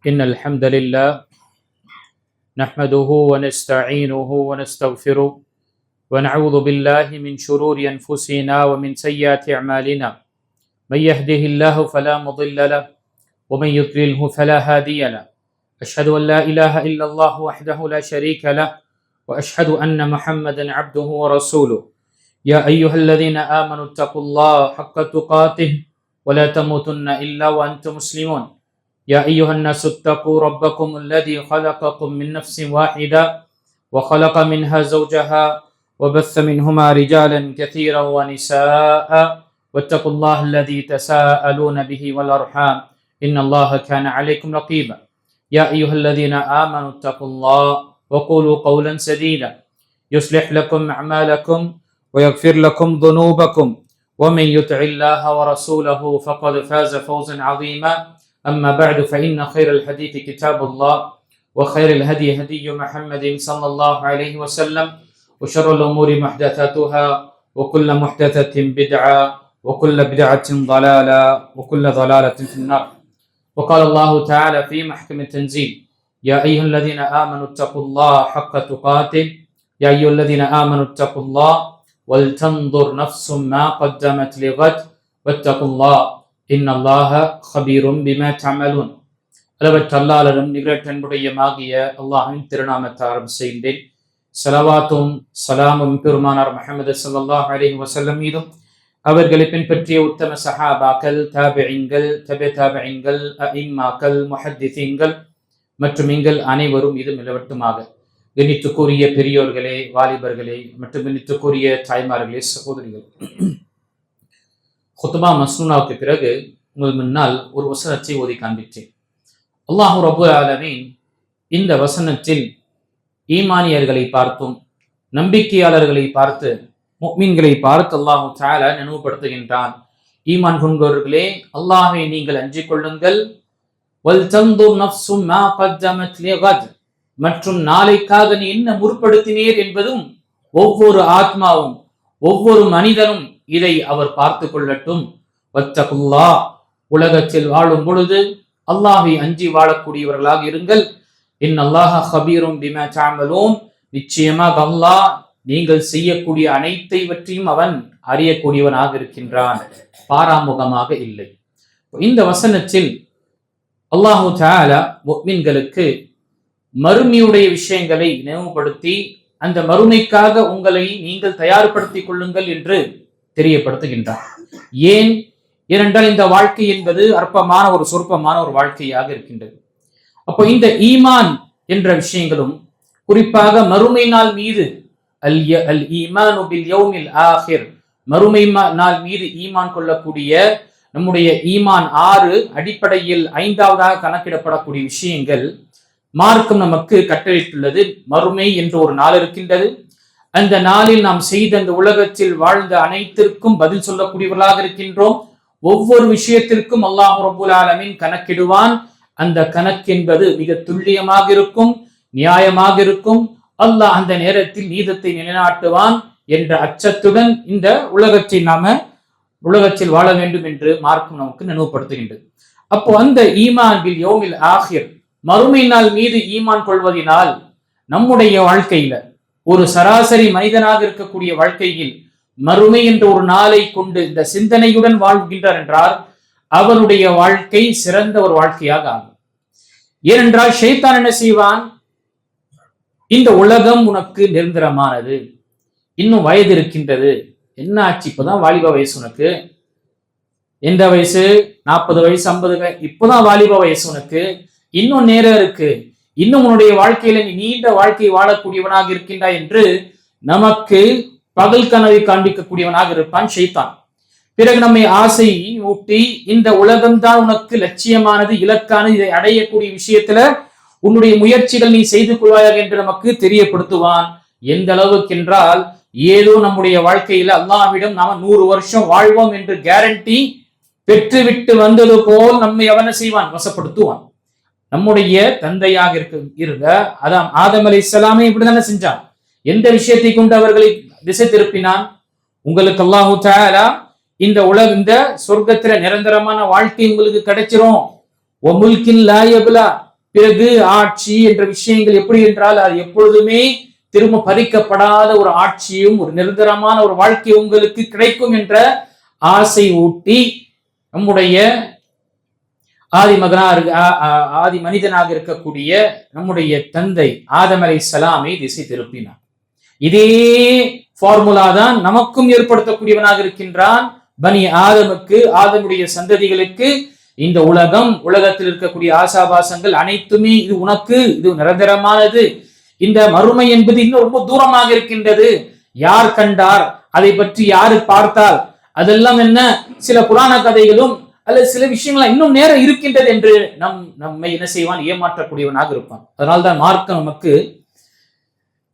إن الحمد لله نحمده ونستعينه ونستغفره ونعوذ بالله من شرور أنفسنا ومن سيئات أعمالنا من يهده الله فلا مضل له ومن يضلله فلا هادي له أشهد أن لا إله إلا الله وحده لا شريك له وأشهد أن محمدا عبده ورسوله يا أيها الذين آمنوا اتقوا الله حق تقاته ولا تموتن إلا وأنتم مسلمون يا أيها الناس اتقوا ربكم الذي خلقكم من نفس واحدة وخلق منها زوجها وبث منهما رجالا كثيرا ونساء واتقوا الله الذي تساءلون به والأرحام إن الله كان عليكم رقيبا يا أيها الذين آمنوا اتقوا الله وقولوا قولا سديدا يصلح لكم أعمالكم ويغفر لكم ذنوبكم ومن يطع الله ورسوله فقد فاز فوزا عظيما أما بعد فإن خير الحديث كتاب الله وخير الهدي هدي محمد صلى الله عليه وسلم وشر الأمور محدثاتها وكل محدثة بدعة وكل بدعة ضلالة وكل ضلالة في النار وقال الله تعالى في محكم التنزيل يا أيها الذين آمنوا اتقوا الله حق تقاته يا أيها الذين آمنوا اتقوا الله ولتنظر نفس ما قدمت لغد واتقوا الله இன்னல்லாஹ ஹபீரும் பிமா தஅமலூன். அளவற்ற அல்லாஹ்விடம் நிகரற்ற அன்புடையமாகிய அல்லாஹ்வின் திருநாமத்தை ஆரம்பம் செய்கின்றேன். ஸலவாத்தும் ஸலாமும் பெருமானார் முஹம்மது ஸல்லல்லாஹு அலைஹி வஸல்லம் மீதும் அவர்களை பின்பற்றிய உத்தம சஹாபாக்கள், தாபிஈன்கள், தபே-தாபிஈன்கள், அஇம்மாக்கள், முஹத்திஸீன்கள் மற்றும் எங்கள் அனைவரும் மீதும் நிலவட்டுமாக. கண்ணியத்துக்குரிய பெரியோர்களே, வாலிபர்களே மற்றும் கண்ணியத்துக்குரிய தாய்மார்களே, சகோதரிகள், குத்பா மஸ்னூனாவுக்கு பிறகு உங்கள் முன்னால் ஒரு வசனத்தை ஓதி காண்பித்தேன். அல்லாஹ் ரப்பல் ஆலமீன் இந்த வசனத்தில் ஈமானியர்களை பார்த்தும் நம்பிக்கையாளர்களை பார்த்து முஃமின்களை பார்த்து அல்லாஹ் தஆலா நினைவுபடுத்துகின்றான். ஈமான் கொண்டவர்களே, அல்லாஹ்வை நீங்கள் அஞ்சிக் கொள்ளுங்கள். வல் தன்துர் நஃப்ஸும் மா கத்தமத் லிகத், மற்றும் நாளைக்காக நீ என்ன முற்படுத்தினீர் என்பதும் ஒவ்வொரு ஆத்மாவும் ஒவ்வொரு மனிதனும் இதை அவர் பார்த்து கொள்ளட்டும். வத்தகுல்லாஹ், உலகத்தில் வாழும் பொழுது அல்லாஹ்வை அஞ்சி வாழக்கூடியவர்களாக இருங்கள். இன்னல்லாஹ ஹபீரும் பிமா தஅமலூன், நிச்சயமாக அல்லாஹ் நீங்கள் செய்யக்கூடிய அனைத்தை பற்றியும் அவன் அறியக்கூடியவனாக இருக்கின்றான், பாராமுகமாக இல்லை. இந்த வசனத்தில் அல்லாஹு தஆலா முஃமின்களுக்கு மறுமையுடைய விஷயங்களை நினைவுபடுத்தி அந்த மறுமைக்காக உங்களை நீங்கள் தயார்படுத்திக் கொள்ளுங்கள் என்று தெரியப்படுத்துகின்றார். ஏன்? ஏனென்றால் இந்த வாழ்க்கை என்பது அற்பமான ஒரு சொற்பமான ஒரு வாழ்க்கையாக இருக்கின்றது. அப்போ இந்த ஈமான் என்ற விஷயங்களும் குறிப்பாக மறுமை நாள் மீது அல் ஈமானு பில் யௌமில் ஆகிர், மறுமை நாள் மீது ஈமான் கொள்ளக்கூடிய நம்முடைய ஈமான் 6 அடிப்படையில் 5வதாக கணக்கிடப்படக்கூடிய விஷயங்கள் மார்க்கம் நமக்கு கட்டளையிட்டுள்ளது. மறுமை என்று ஒரு நாள் இருக்கின்றது. அந்த நாளில் நாம் செய்த அந்த உலகத்தில் வாழ்ந்த அனைத்திற்கும் பதில் சொல்லக்கூடியவர்களாக இருக்கின்றோம். ஒவ்வொரு விஷயத்திற்கும் அல்லாஹ் ரப்பல் ஆலமீன் கணக்கிடுவான். அந்த கணக்கு என்பது மிக துல்லியமாக இருக்கும், நியாயமாக இருக்கும். அல்லாஹ் அந்த நேரத்தில் நீதத்தை நிலைநாட்டுவான் என்ற அச்சத்துடன் இந்த உலகத்தில் வாழ வேண்டும் என்று மார்க்கம் நமக்கு நினைவுபடுத்துகின்றது. அப்போ அந்த ஈமான் பில் யௌமில் ஆகிர், மறுமை நாள் மீது ஈமான் கொள்வதனால் நம்முடைய வாழ்க்கையில ஒரு சராசரி மனிதனாக இருக்கக்கூடிய வாழ்க்கையில் மறுமை என்ற ஒரு நாளை கொண்டு இந்த சிந்தனையுடன் வாழ்கின்றார் என்றால் அவனுடைய வாழ்க்கை சிறந்த ஒரு வாழ்க்கையாக ஆகும். ஏனென்றால் ஷைத்தான் என்ன செய்வான்? இந்த உலகம் உனக்கு நிரந்தரமானது, இன்னும் வயது இருக்கின்றது, என்ன ஆச்சு, இப்பதான் வாலிப வயசு, உனக்கு எந்த வயசு, 40 வயசு 50 வயசு, இப்பதான் வாலிப வயசு, உனக்கு இன்னும் நேரம் இருக்கு, இன்னும் உன்னுடைய வாழ்க்கையில நீ நீண்ட வாழ்க்கை வாழக்கூடியவனாக இருக்கின்றாய் என்று நமக்கு பகல் கனவை காண்பிக்கக்கூடியவனாக இருப்பான் ஷைத்தான். பிறகு நம்மை ஆசை ஊட்டி இந்த உலகம்தான் உனக்கு லட்சியமானது, இலக்கானது, இதை அடையக்கூடிய விஷயத்துல உன்னுடைய முயற்சிகள் நீ செய்து கொள்வாயாக என்று நமக்கு தெரியப்படுத்துவான். எந்த அளவுக்கு என்றால், ஏதோ நம்முடைய வாழ்க்கையில அல்லாஹ்விடம் நாம 100 வருஷம் வாழ்வோம் என்று கேரண்டி பெற்றுவிட்டு வந்தது போல் நம்மை அவன செய்வான், வசப்படுத்துவான். நம்முடைய தந்தையாக இருந்த ஆதம் அலைஹிஸ்ஸலாமை இப்படித்தானே செஞ்சான். எந்த விஷயத்தை கொண்டு அவர்களை திசை திருப்பினான்? உங்களுக்கு அல்லாஹு தஆலா இந்த சொர்க்கத்துல நிரந்தரமான வாழ்க்கை உங்களுக்கு கிடைச்சிரும். ஒமுல்கின் லா யப்லா, பிறகு ஆட்சி என்ற விஷயங்கள் எப்படி என்றால் அது எப்பொழுதுமே திரும்ப பறிக்கப்படாத ஒரு ஆட்சியும் ஒரு நிரந்தரமான ஒரு வாழ்க்கை உங்களுக்கு கிடைக்கும் என்ற ஆசை ஊட்டி நம்முடைய ஆதி மனிதனாக இருக்கக்கூடிய நம்முடைய தந்தை ஆதம் அலைஹிஸ்ஸலாமை திசை திருப்பினார். இதே ஃபார்முலா தான் நமக்கும் ஏற்படுத்தக்கூடியவனாக இருக்கின்றான். பனி ஆதமுக்கு, ஆதமுடைய சந்ததிகளுக்கு இந்த உலகத்தில் இருக்கக்கூடிய ஆசாபாசங்கள் அனைத்துமே இது உனக்கு, இது நிரந்தரமானது. இந்த மறுமை என்பது இன்னும் ரொம்ப தூரமாக இருக்கின்றது. யார் கண்டார், அதை பற்றி யாரு பார்த்தால், அதெல்லாம் என்ன சில புராண கதைகளும் அல்லது சில விஷயங்கள் இன்னும் நேரம் இருக்கின்றது என்று நம்மை என்ன செய்வான், ஏமாற்றக்கூடியவனாக இருப்பான். அதனால்தான் மார்க்கம் நமக்கு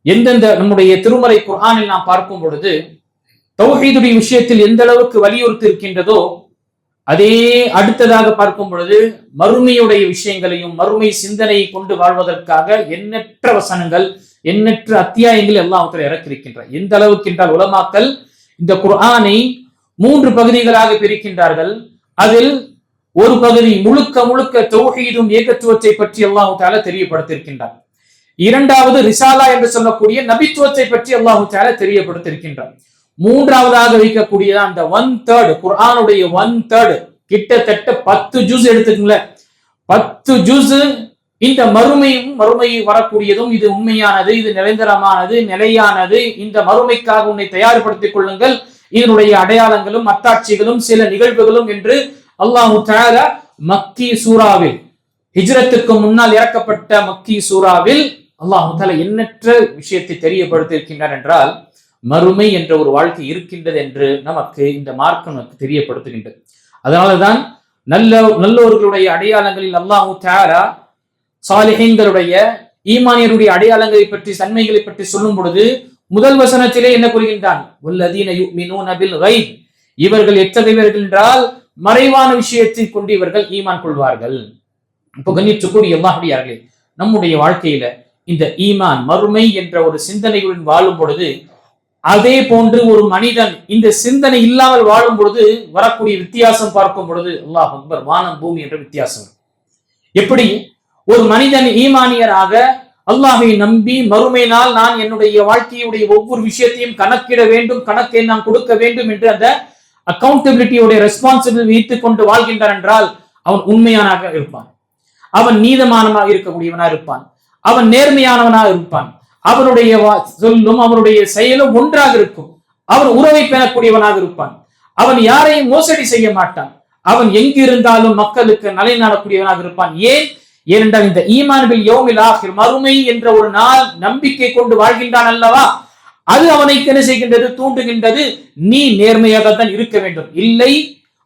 எந்தெந்த நம்முடைய திருமறை குர்ஆனில் நாம் பார்க்கும் பொழுது தௌஹீதுடைய விஷயத்தில் எந்த அளவுக்கு வலியுறுத்தி இருக்கின்றதோ அதே அடுத்ததாக பார்க்கும் பொழுது மறுமையுடைய விஷயங்களையும் மறுமை சிந்தனையை கொண்டு வாழ்வதற்காக எண்ணற்ற வசனங்கள், எண்ணற்ற அத்தியாயங்கள் எல்லாம் இறக்கியிருக்கின்றன. எந்த அளவுக்கு என்றால் உலமாக்கள் இந்த குர்ஆனை 3 பகுதிகளாக பிரிக்கின்றார்கள். அதில் ஒரு பகுதி முழுக்க முழுக்க தௌஹீதும் ஏகத்துவத்தை பற்றி அல்லாஹ் தஆலா தெரியப்படுத்தியிருக்கின்றார். இரண்டாவது ரிசாலா என்று சொல்லக்கூடிய நபித்துவத்தை பற்றி அல்லாஹ் தஆலா தெரியப்படுத்தியிருக்கின்றார். மூன்றாவதாக வைக்கக்கூடிய அந்த 1/3 குர்ஆனுடைய 1/3 கிட்டத்தட்ட 10 ஜுஸ் எடுத்துக்கங்களேன். 10 ஜுஸ் இந்த மறுமை வரக்கூடியதும், இது உண்மையானது, இது நிரந்தரமானது, நிலையானது, இந்த மறுமைக்காக உன்னை தயார்படுத்திக் கொள்ளுங்கள், இதனுடைய அடையாளங்களும் அத்தாட்சிகளும் சில நிகழ்வுகளும் என்று அல்லாஹ் தஆலா மக்கி சூராவில், ஹிஜ்ரத்துக்கு முன்னால் இறக்கப்பட்ட மக்கி சூராவில் அல்லாஹ் தஆலா எண்ணற்ற விஷயத்தை தெரியப்படுத்தியிருக்கின்றார். என்றால் மறுமை என்ற ஒரு வாழ்க்கை இருக்கின்றது என்று நமக்கு இந்த மார்க்கம் நமக்கு தெரியப்படுத்துகின்றது. அதனாலதான் நல்லோர்களுடைய அடையாளங்களில் அல்லாஹ் தஆலா சாலிஹீன்களுடைய ஈமானியருடைய அடையாளங்களை பற்றி, தன்மைகளை பற்றி சொல்லும் பொழுது முதல் வசனத்திலே என்ன கூறுகின்றான், வல்லதீன யுமினூன பில் கைப், இவர்கள் எத்தகையவர்கள் என்றால் மறைவான விஷயத்தை கொண்டு இவர்கள் ஈமான் கொள்வார்கள். இப்போ கண்ணியத்துக்குரிய அல்லாஹ்வியார்களே, நம்முடைய வாழ்க்கையில இந்த ஈமான் மறுமை என்ற ஒரு சிந்தனையுடன் வாழும் பொழுது, அதே போன்று ஒரு மனிதன் இந்த சிந்தனை இல்லாமல் வாழும் பொழுது வரக்கூடிய வித்தியாசம் பார்க்கும் பொழுது அல்லாஹ் அக்பர், வானம் பூமி என்ற வித்தியாசம். எப்படி ஒரு மனிதன் ஈமானியராக அல்லாஹை நம்பி மறுமையினால் நான் என்னுடைய வாழ்க்கையுடைய ஒவ்வொரு விஷயத்தையும் கணக்கிட வேண்டும், கணக்கை நான் கொடுக்க வேண்டும் என்று அந்த அக்கௌண்டபிலிட்டியோட ரெஸ்பான்சிபிலிட்டி வைத்துக் கொண்டு வாழ்கின்றான் என்றால் அவன் உண்மையானாக இருப்பான், அவன் நீதமானமாக இருக்கக்கூடியவனாக இருப்பான், அவன் நேர்மையானவனாக இருப்பான், அவனுடைய சொல்லும் அவனுடைய செயலும் ஒன்றாக இருக்கும், அவன் உறவை பெறக்கூடியவனாக இருப்பான், அவன் யாரையும் மோசடி செய்ய மாட்டான், அவன் எங்கு இருந்தாலும் மக்களுக்கு நலை நாடக்கூடியவனாக இருப்பான். ஏனென்றால் இந்த ஈமான் பில் யௌமில் ஆகிர், மறுமை என்ற ஒரு நாள் நம்பிக்கை கொண்டு வாழ்கின்றான் அல்லவா, அது அவனை என்ன செய்கின்றது, தூண்டுகின்றது. நீ நேர்மையாகத்தான் இருக்க வேண்டும், இல்லை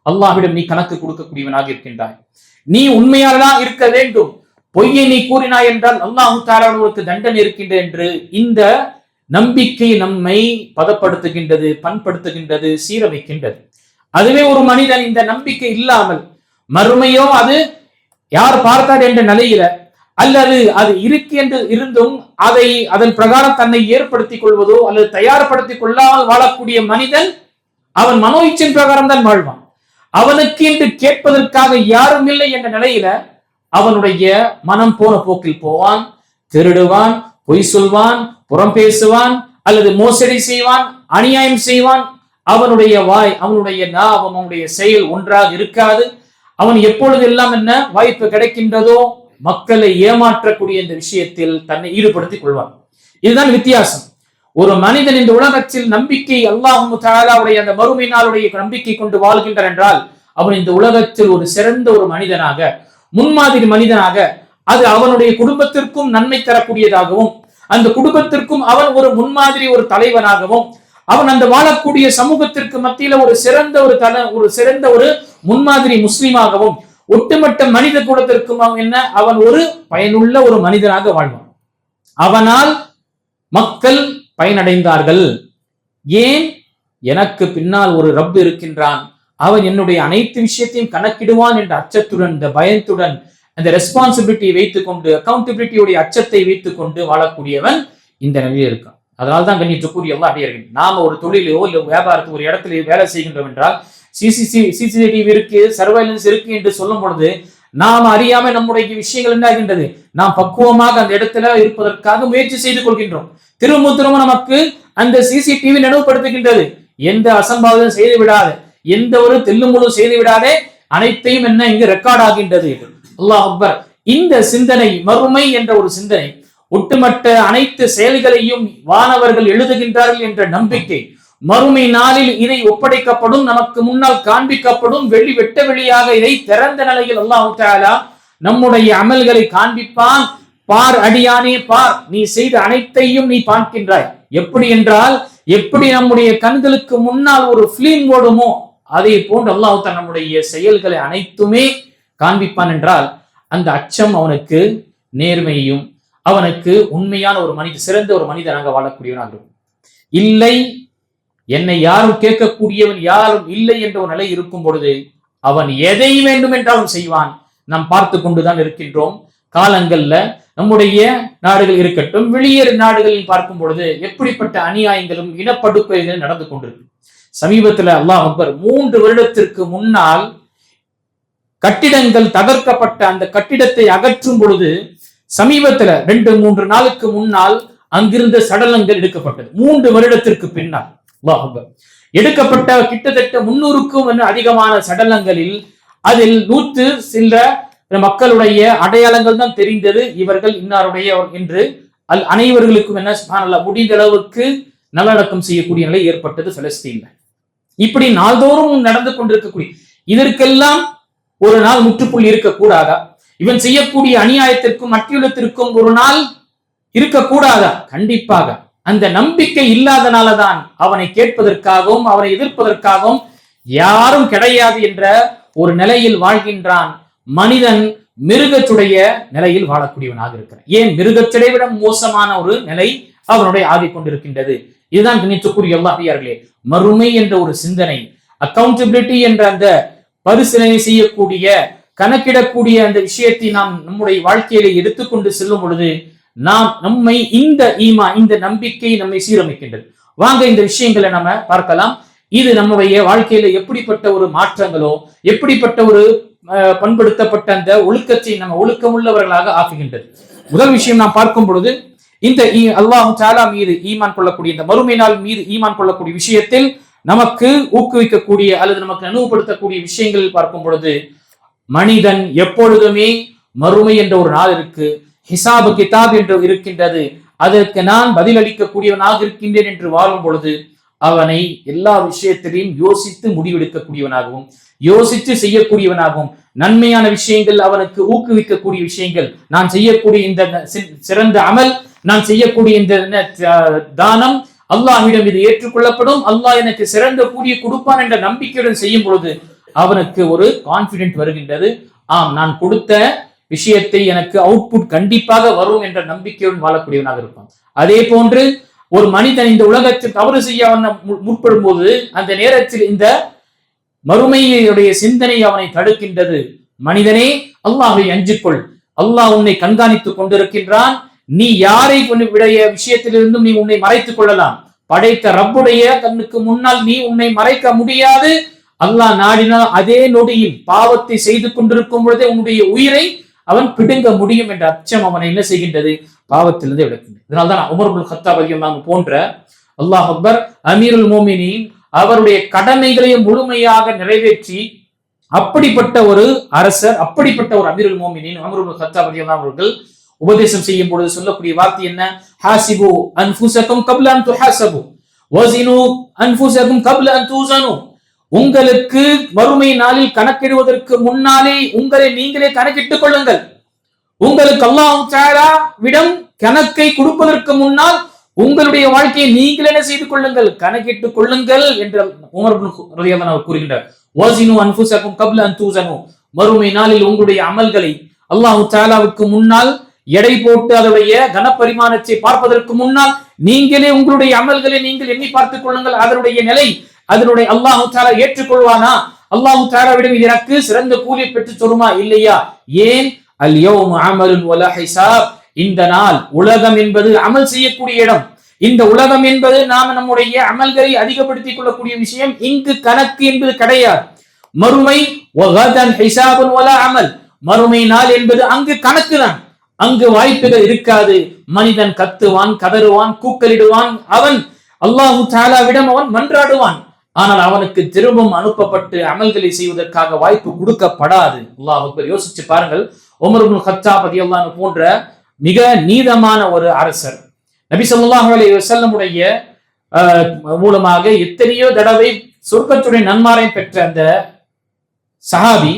அல்லாஹ்விடம் நீ கணக்கு கொடுக்கக்கூடியவனாக இருக்கின்றாய், நீ உண்மையானதாக இருக்க வேண்டும், பொய்யை நீ கூறினாய் என்றால் அல்லாஹ் தஆலா உனக்கு தண்டனை இருக்கின்றது என்று இந்த நம்பிக்கை நம்மை பதப்படுத்துகின்றது, பண்படுத்துகின்றது, சீரமைக்கின்றது. அதுவே ஒரு மனிதன் இந்த நம்பிக்கை இல்லாமல் மறுமையோ அது யார் பார்த்தார் என்ற நிலையில அல்லது அது இருக்கு என்று இருந்தும் அதன் பிரகாரம் தன்னை ஏற்படுத்திக் கொள்வதோ அல்லது தயார்படுத்திக் கொள்ளாமல் வாழக்கூடிய மனிதன் அவன் மனோ இச்சின் பிரகாரம் தான் வாழ்வான். அவனுக்கு என்று கேட்பதற்காக யாரும் இல்லை என்ற நிலையில அவனுடைய மனம் போன போக்கில் போவான், திருடுவான், பொய் சொல்வான், புறம் பேசுவான், அல்லது மோசடி செய்வான், அநியாயம் செய்வான். அவனுடைய வாய், அவனுடைய நாவம், அவனுடைய செயல் ஒன்றாக இருக்காது. அவன் எப்பொழுது எல்லாம் என்ன வாய்ப்பு கிடைக்கின்றதோ மக்களை ஏமாற்றக்கூடிய இந்த விஷயத்தில் தன்னை ஈடுபடுத்திக் கொள்வான். இதுதான் வித்தியாசம். ஒரு மனிதன் இந்த உலகத்தில் நம்பிக்கை அல்லாஹ் தஆலாவுடைய அந்த மறுமை நாளுடைய நம்பிக்கை கொண்டு வாழ்கின்றான் என்றால் அவன் இந்த உலகத்தில் ஒரு சிறந்த ஒரு மனிதனாக, முன்மாதிரி மனிதனாக, அது அவனுடைய குடும்பத்திற்கும் நன்மை தரக்கூடியதாகவும் அந்த குடும்பத்திற்கும் அவன் ஒரு முன்மாதிரி ஒரு தலைவனாகவும் அவன் அந்த வாழக்கூடிய சமூகத்திற்கு மத்தியில ஒரு சிறந்த ஒரு முன்மாதிரி முஸ்லிமாகவும் ஒட்டுமொத்த மனித குலத்திற்கும் அவன் ஒரு பயனுள்ள ஒரு மனிதனாக வாழ்வான். அவனால் மக்கள் பயனடைந்தார்கள். ஏன்? எனக்கு பின்னால் ஒரு ரப் இருக்கின்றான், அவன் என்னுடைய அனைத்து விஷயத்தையும் கணக்கிடுவான் என்ற அச்சத்துடன், இந்த பயத்துடன், அந்த ரெஸ்பான்சிபிலிட்டியை வைத்துக் கொண்டு, அக்கௌண்டபிலிட்டியுடைய அச்சத்தை வைத்துக் கொண்டு வாழக்கூடியவன் இந்த நிலையில் இருக்கான். அதனால்தான் கண்ணியத்துக்குரிய அல்லாஹ் அடியார்களே, நாம ஒரு தொழிலையோ இல்ல வியாபாரத்துக்கு ஒரு இடத்துல வேலை செய்கின்றோம் என்றால் சிசிடிவி இருக்கு, சர்வைலன்ஸ் இருக்கு என்று சொல்லும் பொழுது நாம் அறியாம நம்முடைய விஷயங்கள் என்ன ஆகின்றது, நாம் பக்குவமாக அந்த இடத்துல இருப்பதற்காக முயற்சி செய்து கொள்கின்றோம். திரும்ப நமக்கு அந்த சிசிடிவி நினைவுபடுத்துகின்றது, எந்த அசம்பாவிதம் செய்து விடாதே, எந்த ஒரு தெல்லுமுழு செய்து விடாதே, அனைத்தையும் என்ன இங்கு ரெக்கார்ட் ஆகின்றது. அல்லாஹ் அக்பர். இந்த சிந்தனை, மறுமை என்ற ஒரு சிந்தனை, ஒட்டுமொத்த அனைத்து செயல்களையும் வானவர்கள் எழுதுகின்றார்கள் என்ற நம்பிக்கை, மறுமை நாளில் இதை ஒப்படைக்கப்படும், நமக்கு முன்னால் காண்பிக்கப்படும், வெட்ட வெளியாக இதை திறந்த நிலையில் அல்லாஹ் தஆலா நம்முடைய அமல்களை காண்பிப்பான். பார் அடியானே பார், நீ செய்த அனைத்தையும் நீ பார்க்கின்றாய். எப்படி என்றால், எப்படி நம்முடைய கண்களுக்கு முன்னால் ஒரு பிலிம் ஓடுமோ அதே போன்று அல்லாஹ் தஆலா நம்முடைய செயல்களை அனைத்துமே காண்பிப்பான் என்றால், அந்த அச்சம் அவனுக்கு நேர்மையையும், அவனுக்கு உண்மையான ஒரு சிறந்த ஒரு மனிதனாக வாழக்கூடியவனாக இருக்கும். இல்லை, என்னை யாரும் கேட்கக்கூடியவன் யாரும் இல்லை என்ற ஒரு நிலை இருக்கும் பொழுது அவன் எதை வேண்டும் என்றாலும் செய்வான். நாம் பார்த்து கொண்டுதான் இருக்கின்றோம். காலங்கள்ல நம்முடைய நாடுகள் இருக்கட்டும், வெளியேறு நாடுகளில் பார்க்கும் பொழுது எப்படிப்பட்ட அநியாயங்களும் இனப்படுகொலைகளும் நடந்து கொண்டிருக்கு. சமீபத்தில் அல்லாஹ் அக்பர், 3 வருடத்திற்கு முன்னால் கட்டிடங்கள் தகர்க்கப்பட்ட அந்த கட்டிடத்தை அகற்றும் பொழுது சமீபத்தில் 2-3 நாளுக்கு முன்னால் அங்கிருந்த சடலங்கள் எடுக்கப்பட்டது. 3 வருடத்திற்கு பின்னால் அல்லாஹ் அக்பர் எடுக்கப்பட்ட கிட்டத்தட்ட 300க்கும் அதிகமான சடலங்களில் அதில் 100 சில மக்களுடைய அடையாளங்கள் தான் தெரிந்தது. இவர்கள் இன்னாருடைய என்று அனைவர்களுக்கும் என்ன சுப்ஹானல்லாஹ் முடிந்த அளவுக்கு நல்லடக்கம் செய்யக்கூடிய நிலை ஏற்பட்டது பலஸ்தீன்ல. இப்படி நாள்தோறும் நடந்து கொண்டிருக்கக்கூடிய இதற்கெல்லாம் ஒரு நாள் முற்றுப்புள்ளி இருக்கக்கூடாதா? இவன் செய்யக்கூடிய அநியாயத்திற்கும் அட்டியுள்ளத்திற்கும் ஒரு நாள் இருக்கக்கூடாதா? கண்டிப்பாக. அந்த நம்பிக்கை இல்லாதனாலதான் அவனை கேட்பதற்காகவும் அவனை எதிர்ப்பதற்காகவும் யாரும் கிடையாது என்ற ஒரு நிலையில் வாழ்கின்றான். மனிதன் மிருகச்சுடைய நிலையில் வாழக்கூடியவனாக இருக்கிறான். ஏன் மிருகச்சடை விட மோசமான ஒரு நிலை அவனுடைய ஆகிக்கொண்டிருக்கின்றது. இதுதான் நினைத்துக்கூடிய அல்லாஹ்வியார்களே, மறுமை என்ற ஒரு சிந்தனை, அக்கௌண்டபிலிட்டி என்ற அந்த பரிசீலனை செய்யக்கூடிய, கணக்கிடக்கூடிய அந்த விஷயத்தை நாம் நம்முடைய வாழ்க்கையில எடுத்துக்கொண்டு செல்லும் பொழுது நம்மை இந்த நம்பிக்கை நம்மை சீரமைக்கின்றது. வாங்க இந்த விஷயங்களை நம்ம பார்க்கலாம். இது நம்முடைய வாழ்க்கையில எப்படிப்பட்ட ஒரு மாற்றங்களோ, எப்படிப்பட்ட ஒரு பண்படுத்தப்பட்ட அந்த ஒழுக்கத்தை நம்ம ஒழுக்கமுள்ளவர்களாக ஆக்குகின்றது. முதல் விஷயம் நாம் பார்க்கும் பொழுது, இந்த அல்லாஹ் தஆலா மீது ஈமான் கொள்ளக்கூடிய, இந்த மறுமை நாள் மீது ஈமான் கொள்ளக்கூடிய விஷயத்தில் நமக்கு ஊக்குவிக்கக்கூடிய அல்லது நமக்கு நினைவுபடுத்தக்கூடிய விஷயங்கள் பார்க்கும் பொழுது, மனிதன் எப்பொழுதுமே மறுமை என்ற ஒரு நாள் இருக்கு, ஹிசாபு கிதாப் என்று இருக்கின்றது, அதற்கு நான் பதிலளிக்கக்கூடியவனாக இருக்கின்றேன் என்று வாழும் பொழுது அவனை எல்லா விஷயத்திலையும் யோசித்து முடிவெடுக்கக்கூடியவனாகவும் யோசித்து செய்யக்கூடியவனாகவும், நன்மையான விஷயங்கள் அவனுக்கு ஊக்குவிக்கக்கூடிய விஷயங்கள், நான் செய்யக்கூடிய இந்த சிறந்த அமல், நான் செய்யக்கூடிய இந்த தானம் அல்லாஹ்விடம் இது ஏற்றுக்கொள்ளப்படும், அல்லாஹ் எனக்கு சிறந்த கூலியை கொடுப்பான் என்ற நம்பிக்கையுடன் செய்யும் பொழுது அவனுக்கு ஒரு கான்பிடென்ட் வருகின்றது. ஆம், நான் கொடுத்த விஷயத்தை எனக்கு அவுட்புட் கண்டிப்பாக வரும் என்ற நம்பிக்கையுடன் வாழக்கூடியவனாக இருப்பான். அதே போன்று ஒரு மனிதன் இந்த உலகத்தில் தவறு செய்ய முற்படும் போது அந்த நேரத்தில் இந்த மறுமையுடைய சிந்தனை அவனை தடுக்கின்றது. மனிதனே, அல்லாஹ்வை அஞ்சிக்கொள், அல்லாஹ் உன்னை கண்காணித்துக் கொண்டிருக்கின்றான், நீ யாரை விடைய விஷயத்திலிருந்தும் நீ உன்னை மறைத்துக் கொள்ளலாம், படைத்த ரப்புடைய கண்ணுக்கு முன்னால் நீ உன்னை மறைக்க முடியாது. அல்லாஹ் நாடினால் அதே நொடியில் பாவத்தை செய்து கொண்டிருக்கும் பொழுதே உன்னுடைய உயிரை அவன் பிடுங்க முடியும் என்ற அச்சம் அவனை என்ன செய்கின்றது, பாவத்திலிருந்து விளக்குகின்றது. இதனால்தான் உமர் இப்னு கத்தாப் ரலியல்லாஹு அன்ஹு போன்ற அல்லாஹ் அக்பர் அமீருல் மோமினீன் அவருடைய கடமைகளை முழுமையாக நிறைவேற்றி அப்படிப்பட்ட ஒரு அரசர், அப்படிப்பட்ட ஒரு அமீருல் மோமினீன் உமர் இப்னு கத்தாப் ரலியல்லாஹு அன்ஹு அவர்கள் உபதேசம் செய்யும் பொழுது சொல்லக்கூடிய வார்த்தை என்ன? ஹாசிபு அன்ஃபுஸகும் கப்ல அன் துஹாஸபு வஸினு அன்ஃபுஸகும் கப்ல அன் தூஸனு. உங்களுக்கு மறுமை நாளில் கணக்கிடுவதற்கு முன்னாலே உங்களை நீங்களே கணக்கிட்டுக் கொள்ளுங்கள். உங்களுக்கு அல்லாஹ் தஆலா விடம் கணக்கை கொடுப்பதற்கு முன்னால் உங்களுடைய வாழ்க்கையை நீங்கள் என்ன செய்து கொள்ளுங்கள், கணக்கிட்டுக் கொள்ளுங்கள் என்று உமர் ரலியல்லாஹு அன்ஹு கூறுகின்றார். வஸினு அன்ஃபுஸகும் கப்ல அன் தூஸனு. மறுமை நாளில் உங்களுடைய அமல்களை அல்லாஹ் தஆலாவுக்கு முன்னால் எடை போட்டு அதனுடைய கனப்பரிமாணத்தை பார்ப்பதற்கு முன்னால் நீங்களே உங்களுடைய அமல்களை நீங்கள் எண்ணி பார்த்துக் கொள்ளுங்கள். அதனுடைய நிலை, அதனுடைய அல்லாஹ் தஆலா ஏற்றுக்கொள்வானா, அல்லாஹ் தஆலாவிடம் எனக்கு சிறந்த கூலியை பெற்று தருமா இல்லையா? ஏன் அல் யௌம அமலுன் வலா ஹிசாப். இந்த நாள் உலகம் என்பது அமல் செய்யக்கூடிய இடம். இந்த உலகம் என்பது நாம் நம்முடைய அமல்களை அதிகப்படுத்திக் கொள்ளக்கூடிய விஷயம். இங்கு கணக்கு என்பது கிடையாது. மறுமை வகதன் ஹிசாபுன் வலா அமல். மறுமை நாள் என்பது அங்கு கணக்குதான், அங்கு வாய்ப்புகள் இருக்காது. மனிதன் கத்துவான், கதறுவான், கூக்கலிடுவான், அவன் அல்லாஹு தஆலாவிடம் அவன் மன்றாடுவான். ஆனால் அவனுக்கு திரும்பவும் அனுப்பப்பட்டு அமல்களை செய்வதற்காக வாய்ப்பு கொடுக்கப்படாது. அல்லாஹ் அக்பர். யோசிச்சு பாருங்கள், உமர் இப்னு கத்தாப் ரலியல்லாஹு அன்ஹு போன்ற மிக நீதமான ஒரு அரசர் நபி ஸல்லல்லாஹு அலைஹி வஸல்லம் உடைய மூலமாக எத்தனையோ தடவை சொர்க்கத்துடைய நன்மாரை பெற்ற அந்த சஹாபி,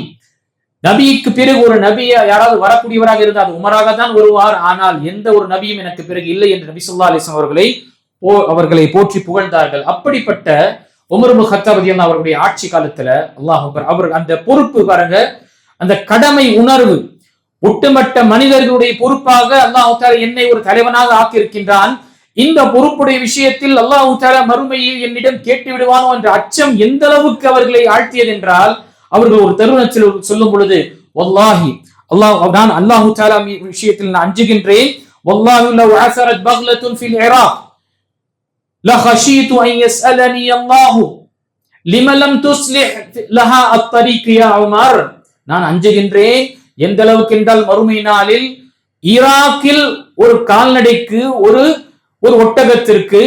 நபிக்கு பிறகு ஒரு நபியை யாராவது வரக்கூடியவராக இருந்தால் அது உமராக தான் வருவார், ஆனால் எந்த ஒரு நபியும் எனக்கு பிறகு இல்லை என்று நபி ஸல்லல்லாஹு அலைஹி வஸல்லம் அவர்களை போற்றி புகழ்ந்தார்கள். அப்படிப்பட்ட உமர் இப்னு கத்தாப் ரலியல்லாஹு அவருடைய ஆட்சி காலத்துல அல்லாஹ் அக்பர், அவர் அந்த பொறுப்பு பாருங்க, அந்த கடமை உணர்வு, ஒட்டுமொத்த மனிதர்களுடைய பொறுப்பாக அல்லாஹ் தஆலா என்னை ஒரு தலைவனாக ஆக்கியிருக்கின்றான், இந்த பொறுப்புடைய விஷயத்தில் அல்லாஹ் தஆலா மறுமையில் என்னிடம் கேட்டு விடுவானோ என்ற அச்சம் எந்த அளவுக்கு அவர்களை ஆழ்த்தியது என்றால், அவர்கள் ஒரு தருணத்தில் சொல்லும் பொழுது, வல்லாஹி அல்லாஹ் தஆலா விஷயத்தில் நான் அஞ்சுகின்றேன், வல்லாஹி லவ் அஸரத் பக்லத்துன் ஃபில் இராக் லஹஷீது அன் யஸ்அலனி அல்லாஹ் லிம லம் துஸ்லிஹ் லஹா அத்-தரீக் யா உமர். நான் அஞ்சுகின்றேன் எந்த அளவுக்கு என்றால், மறுமை நாளில் ஈராக்கில் ஒரு கால்நடைக்கு ஒரு ஒட்டகத்திற்கு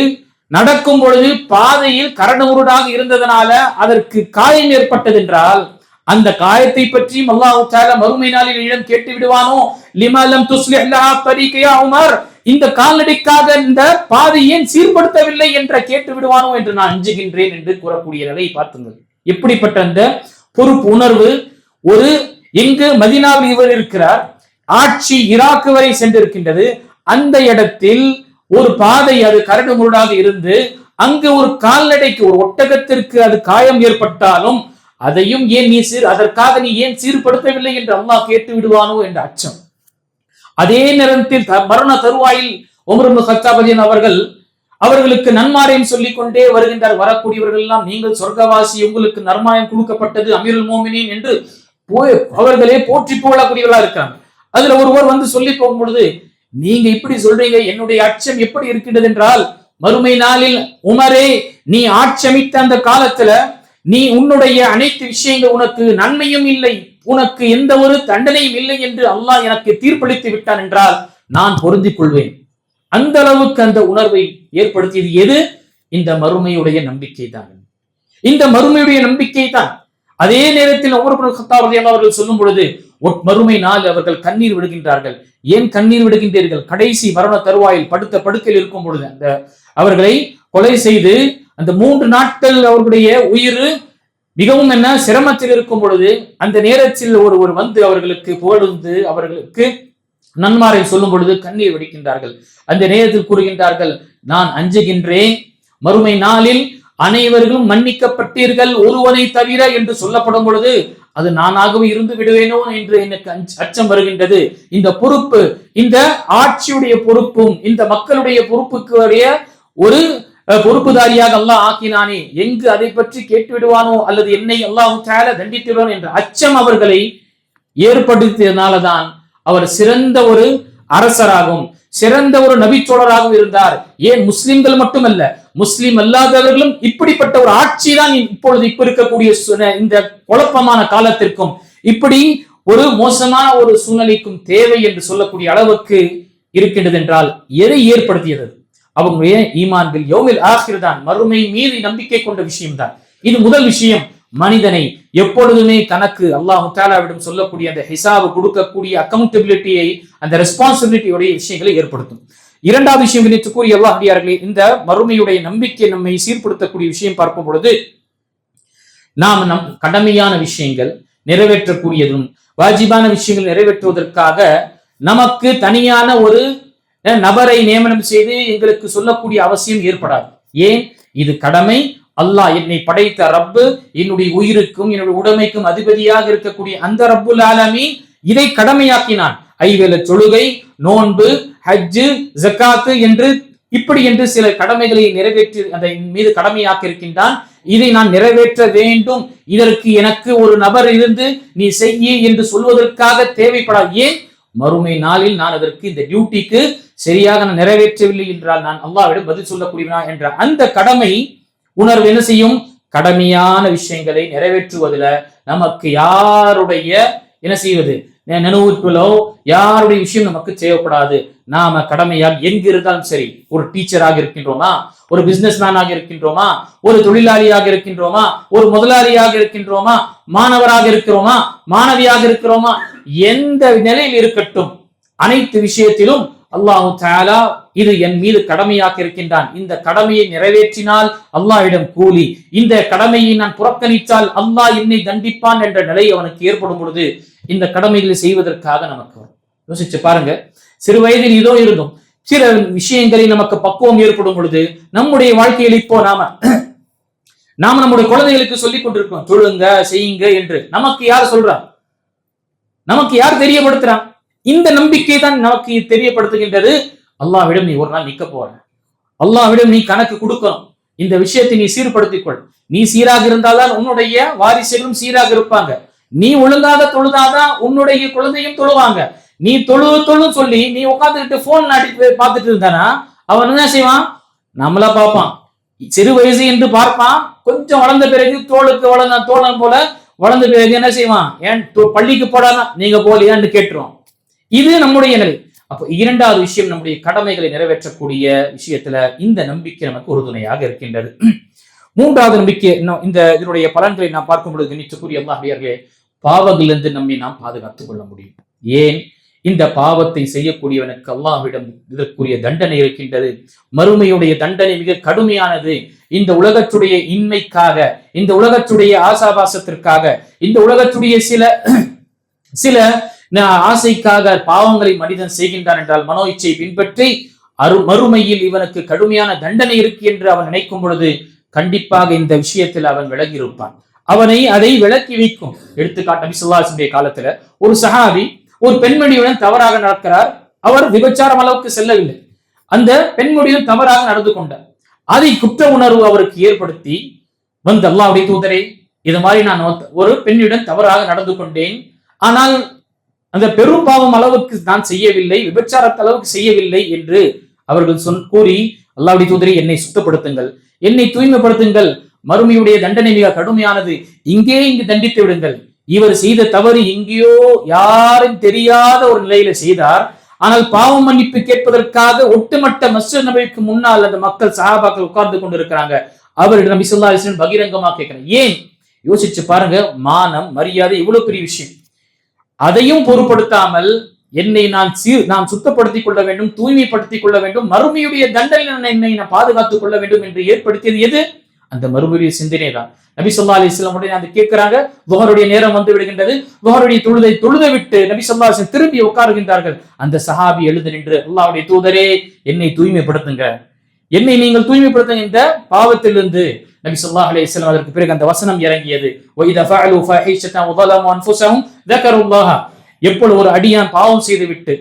நடக்கும் பொழுது பாதையில் கரடுமுரடாக இருந்ததனால அதற்கு காயம் ஏற்பட்டது என்றால், அந்த காயத்தை பற்றியும் அல்லாஹ் தஆலா மறுமை நாளில் இடம் கேட்டு விடுவானோ, லிமா லம் துஸ்லிஹ் லஹா தரீக் யா உமர், இந்த கால்நடைக்காக இந்த பாதை ஏன் சீர்படுத்தவில்லை என்ற கேட்டு விடுவானோ என்று நான் அஞ்சுகின்றேன் என்று கூறக்கூடிய நிலையை பார்த்துங்கள். எப்படிப்பட்ட அந்த பொறுப்பு உணர்வு. ஒரு எங்கு மதீனாவில் இவர் இருக்கிறார், ஆட்சி ஈராக் வரை சென்றிருக்கின்றது, அந்த இடத்தில் ஒரு பாதை அது கரடு முரடாக இருந்து அங்கு ஒரு கால்நடைக்கு ஒரு ஒட்டகத்திற்கு அது காயம் ஏற்பட்டாலும் அதையும் ஏன் அதற்காக நீ ஏன் சீர்படுத்தவில்லை என்று அல்லாஹ் கேட்டு விடுவானோ என்ற அச்சம். அதே நேரத்தில் மரண தருவாயில் உமர் இப்னு கத்தாப் அவர்களுக்கு நன்மாரையும் சொல்லிக் கொண்டே வருகின்றார். வரக்கூடியவர்கள் எல்லாம் நீங்கள் சொர்க்கவாசி, உங்களுக்கு நன்மாயம் கொடுக்கப்பட்டது அமீருல் மோமினீன் என்று அவர்களே போற்றி புகழக்கூடியவர்களா இருக்காங்க. அதுல ஒருவர் வந்து சொல்லி போகும் பொழுது, நீங்க இப்படி சொல்றீங்க, என்னுடைய அச்சம் எப்படி இருக்கின்றது என்றால், மறுமை நாளில் உமரே நீ ஆட்சமித்த அந்த காலத்துல நீ உன்னுடைய அனைத்து விஷயங்கள் உனக்கு நன்மையும் இல்லை, உனக்கு எந்த ஒரு தண்டனையும் இல்லை என்று அல்லாஹ் எனக்கு தீர்ப்பளித்து விட்டான் என்றால் நான் பொருந்திக் கொள்வேன். அந்த அளவுக்கு அந்த உணர்வை ஏற்படுத்தியது எது? இந்த மறுமையுடைய நம்பிக்கை தான். இந்த மறுமையுடைய நம்பிக்கை தான். அதே நேரத்தில் உமர் இப்னு கத்தாப் ரலியல்லாஹு அவர்கள் சொல்லும் பொழுது, மறுமை நாள் அவர்கள் கண்ணீர் விடுகின்றார்கள். ஏன் கண்ணீர் விடுகின்றீர்கள்? கடைசி மரண தருவாயில் படுத்த படுக்கையில் இருக்கும் பொழுது அந்த அவர்களை கொலை செய்து அந்த 3 நாட்கள் அவர்களுடைய உயிர் மிகவும் சிரமத்தில் இருக்கும் பொழுது அந்த நேரத்தில் ஒருவர் வந்து அவர்களுக்கு புகழ்ந்து அவர்களுக்கு நன்மாரை சொல்லும் பொழுது கண்ணீர் வடிக்கின்றார்கள். அந்த நேரத்தில் கூறுகின்றார்கள், நான் அஞ்சுகின்றேன் மறுமை நாளில் அனைவர்களும் மன்னிக்கப்பட்டீர்கள் ஒருவனை தவிர என்று சொல்லப்படும் பொழுது அது நானாகவே இருந்து விடுவேனோ என்று எனக்கு அச்சம் வருகின்றது. இந்த பொறுப்பு, இந்த ஆட்சியுடைய பொறுப்பும் இந்த மக்களுடைய பொறுப்புக்கு ஒரு பொறுப்புதாரியாக அல்லாஹ் ஆக்கினானே, எங்கு அதை பற்றி கேட்டு விடுவானோ அல்லது என்னை அல்லாஹ் தஆலா தண்டித்து விடுவானோ என்ற அச்சம் அவர்களை ஏற்படுத்தியதனாலதான் அவர் சிறந்த ஒரு அரசராகவும் சிறந்த ஒரு நபித்தோழராகவும் இருந்தார். ஏன் முஸ்லிம்கள் மட்டுமல்ல, முஸ்லிம் அல்லாதவர்களும் இப்படிப்பட்ட ஒரு ஆட்சி தான் இப்பொழுது இருக்கக்கூடிய இந்த குழப்பமான காலத்திற்கும் இப்படி ஒரு மோசமான ஒரு சூழ்நிலைக்கும் தேவை என்று சொல்லக்கூடிய அளவுக்கு இருக்கின்றது என்றால் எதை ஏற்படுத்தியது? அவங்களுடைய ஈமான் பில் யௌமில் ஆகிர் தான், மறுமை மீது நம்பிக்கை கொண்ட விஷயம்தான். இது முதல் விஷயம். மனிதனை எப்பொழுதுமே கணக்கு அல்லாஹ் தஆலாவிடம் சொல்லக்கூடிய அந்த ஹிசாபு கொடுக்கக்கூடிய அக்கௌண்டபிலிட்டியை, அந்த ரெஸ்பான்சிபிலிட்டியுடைய விஷயங்களை ஏற்படுத்தும். இரண்டாவது விஷயம் கூறிய அல்லாஹ் அடியார்களே, இந்த மறுமையுடைய நம்பிக்கை நம்மை சீர்படுத்தக்கூடிய விஷயம் பார்க்கும் பொழுது, நாம் நம் கடமையான விஷயங்கள் நிறைவேற்றக்கூடியதும் வாஜிபான விஷயங்கள் நிறைவேற்றுவதற்காக நமக்கு தனியான ஒரு நபரை நியமனம் செய்து எங்களுக்கு சொல்லக்கூடிய அவசியம் ஏற்படாது. ஏன்? இது கடமை. அல்லாஹ் என்னை படைத்த ரப்பு, என்னுடைய உயிருக்கும் என்னுடைய உடைமைக்கும் அதிபதியாக இருக்கக்கூடிய அந்த ரப்புல் ஆலமீன் இதை கடமையாக்கினான். ஐவேள தொழுகை, நோன்பு, ஹஜ்ஜு, ஜக்காத்து என்று இப்படி என்று சில கடமைகளை நிறைவேற்றி அதை மீது கடமையாக்கி இருக்கின்றான். இதை நான் நிறைவேற்ற வேண்டும், இதற்கு எனக்கு ஒரு நபர் இருந்து நீ செய்ய என்று சொல்வதற்காக தேவைப்படாது. ஏன்? மறுமை நாளில் நான் அதற்கு இந்த டியூட்டிக்கு சரியாக நான் நிறைவேற்றவில்லை என்றால் நான் அல்லாஹ்விடம் பதில் சொல்லக்கூடியவனா என்ற அந்த கடமை உணர்வு என்ன செய்யும்? கடமையான விஷயங்களை நிறைவேற்றுவதில் நமக்கு யாருடைய என்ன செய்வது நினைவுகளோ யாருடைய விஷயம் நமக்கு தேவைப்படாது. நாம கடமையால் எங்க இருந்தாலும் சரி, ஒரு டீச்சராக இருக்கின்றோமா, ஒரு பிசினஸ் மேனாக இருக்கின்றோமா, ஒரு தொழிலாளியாக இருக்கின்றோமா, ஒரு முதலாளியாக இருக்கின்றோமா, மாணவராக இருக்கிறோமா, மாணவியாக இருக்கிறோமா, எந்த நிலையில் இருக்கட்டும், அனைத்து விஷயத்திலும் அல்லாஹு தஆலா இது என் மீது கடமையாக இருக்கின்றான். இந்த கடமையை நிறைவேற்றினால் அல்லாஹ்விடம் கூலி, இந்த கடமையை நான் புறக்கணித்தால் அல்லாஹ் என்னை தண்டிப்பான் என்ற நிலை அவனுக்கு ஏற்படும் பொழுது இந்த கடமைகளை செய்வதற்காக நமக்கு யோசிச்சு பாருங்க. சிறு வயதில் இதோ இருந்தும் சில விஷயங்களில் நமக்கு பக்குவம் ஏற்படும் பொழுது நம்முடைய வாழ்க்கையில் இப்போ நாம நம்முடைய குழந்தைகளுக்கு சொல்லிக் கொண்டிருக்கோம், தொழுங்க செய்யுங்க என்று. நமக்கு யார் சொல்றான்? நமக்கு யார் தெரியப்படுத்துறான்? இந்த நம்பிக்கை தான் நமக்கு தெரியப்படுத்துகின்றது, அல்லாஹ்விடம் நீ ஒரு நாள் நிக்க போற, அல்லாஹ்விடம் நீ கணக்கு கொடுக்கணும், இந்த விஷயத்தை நீ சீர்படுத்திக்கொள். நீ சீராக இருந்தால்தான் உன்னுடைய வாரிசுகளும் சீராக இருப்பாங்க. நீ ஒழுங்காக தொழுதாதான் உன்னுடைய குழந்தையும் தொழுவாங்க. நீ தொழு சொல்லி நீ உட்காந்துக்கிட்டு போன் நாட்டி பார்த்துட்டு இருந்தானா அவன் என்ன செய்வான்? நம்மளா பார்ப்பான். சிறு வயசு என்று பார்ப்பான். கொஞ்சம் வளர்ந்த பிறகு தோழன் போல வளர்ந்த பிறகு என்ன செய்வான்? ஏன் பள்ளிக்கு போடானா நீங்க போலியான்னு கேட்டுருவான். இது நம்முடைய நிலை. அப்ப இரண்டாவது விஷயம், நம்முடைய கடமைகளை நிறைவேற்றக்கூடிய விஷயத்துல இந்த நம்பிக்கை நமக்கு உறுதுணையாக இருக்கின்றது. மூன்றாவது நம்பிக்கை, இந்த இதனுடைய பலன்களை நாம் பார்க்கும் பொழுது நிச்சயக்கூடிய அல்லாஹ்வியர்களே, பாவங்களிலிருந்து நம்மை நாம் பாதுகாத்துக் கொள்ள முடியும். ஏன்? இந்த பாவத்தை செய்யக்கூடியவனுக்கு அல்லாஹ்விடம் இதற்குரிய தண்டனை இருக்கின்றது. மறுமையுடைய தண்டனை மிக கடுமையானது. இந்த உலகத்துடைய இன்மைக்காக, இந்த உலகத்துடைய ஆசாபாசத்திற்காக, இந்த உலகத்துடைய சில ஆசைக்காக பாவங்களை மனிதன் செய்கின்றான் என்றால், மனோ இச்சை பின்பற்றி மறுமையில் இவனுக்கு கடுமையான தண்டனை இருக்கு என்று அவன் நினைக்கும் பொழுது கண்டிப்பாக இந்த விஷயத்தில் அவன் விலகி இருப்பான். அதை விலக்கி வைக்கும். எடுத்துக்காட்டு, நபி ஸல்லல்லாஹு அலைஹி வஸல்லம் காலத்துல ஒரு சஹாபி ஒரு பெண்மணியுடன் தவறாக நடக்கிறார். அவர் விபச்சாரம் அளவுக்கு செல்லவில்லை, அந்த பெண்மணியுடன் தவறாக நடந்து கொண்டார். அதை குற்ற உணர்வு அவருக்கு ஏற்படுத்தி வந்து, அல்லாஹ்வுடைய தூதரே, இது மாதிரி நான் ஒரு பெண்ணுடன் தவறாக நடந்து கொண்டேன், ஆனால் அந்த பெரும் பாவம் அளவுக்கு நான் செய்யவில்லை, விபச்சாரத்த அளவுக்கு செய்யவில்லை என்று அவர்கள் கூறி, அல்லாஹ்வுடைய தூதரே, என்னை சுத்தப்படுத்துங்கள், என்னை தூய்மைப்படுத்துங்கள், மறுமையுடைய தண்டனை மிக கடுமையானது, இங்கு தண்டித்து விடுங்கள். இவர் செய்த தவறு எங்கேயோ யாரும் தெரியாத ஒரு நிலையில செய்தார். ஆனால் பாவம் மன்னிப்பு கேட்பதற்காக ஒட்டுமொத்த மஸ்ஜித் நபவிக்கு முன்னால் அந்த மக்கள் சஹாபாக்கள் உட்கார்ந்து கொண்டிருக்கிறாங்க. அவரிடம் நபி ஸல்லல்லாஹு அலைஹி வஸல்லம் பகிரங்கமா கேட்கிறாங்க. ஏன்? யோசிச்சு பாருங்க, மானம் மரியாதை இவ்வளவு பெரிய விஷயம். அதையும் பொருட்படுத்தாமல் என்னை நான் சுத்தப்படுத்திக் கொள்ள வேண்டும், தூய்மைப்படுத்திக் கொள்ள வேண்டும், மறுமையுடைய தண்டனை என்னை நான் பாதுகாத்துக் கொள்ள வேண்டும் என்று ஏற்படுத்தியது எது? அந்த மறுமையுடைய சிந்தனை தான். நபி ஸல்லல்லாஹு அலைஹி வஸல்லம் உடனே அந்த கேட்கிறாங்க. லுஹருடைய நேரம் வந்து விடுகின்றது. லுஹருடைய தொழுதை விட்டு நபி ஸல்லல்லாஹு அலைஹி வஸல்லம் திரும்பி உட்காருகின்றார்கள். அந்த சஹாபி எழுந்து நின்று, அல்லாஹ்வுடைய தூதரே, என்னை தூய்மைப்படுத்துங்க, என்னை நீங்கள் தூய்மைப்படுத்துங்க இந்த பாவத்திலிருந்து. நபி ஸல்லல்லாஹு அலைஹி வஸல்லம் அதற்கு பிறகு அந்த வசனம் இறங்கியது. وَإِذَا فَعَلُوا فَاحِشَةً وَظَلَمُوا أَنفُسَهُمْ ذَكَرُوا اللَّهَ. எப்பொழுது ஒரு அடியான் பாவம் செய்துவிட்டு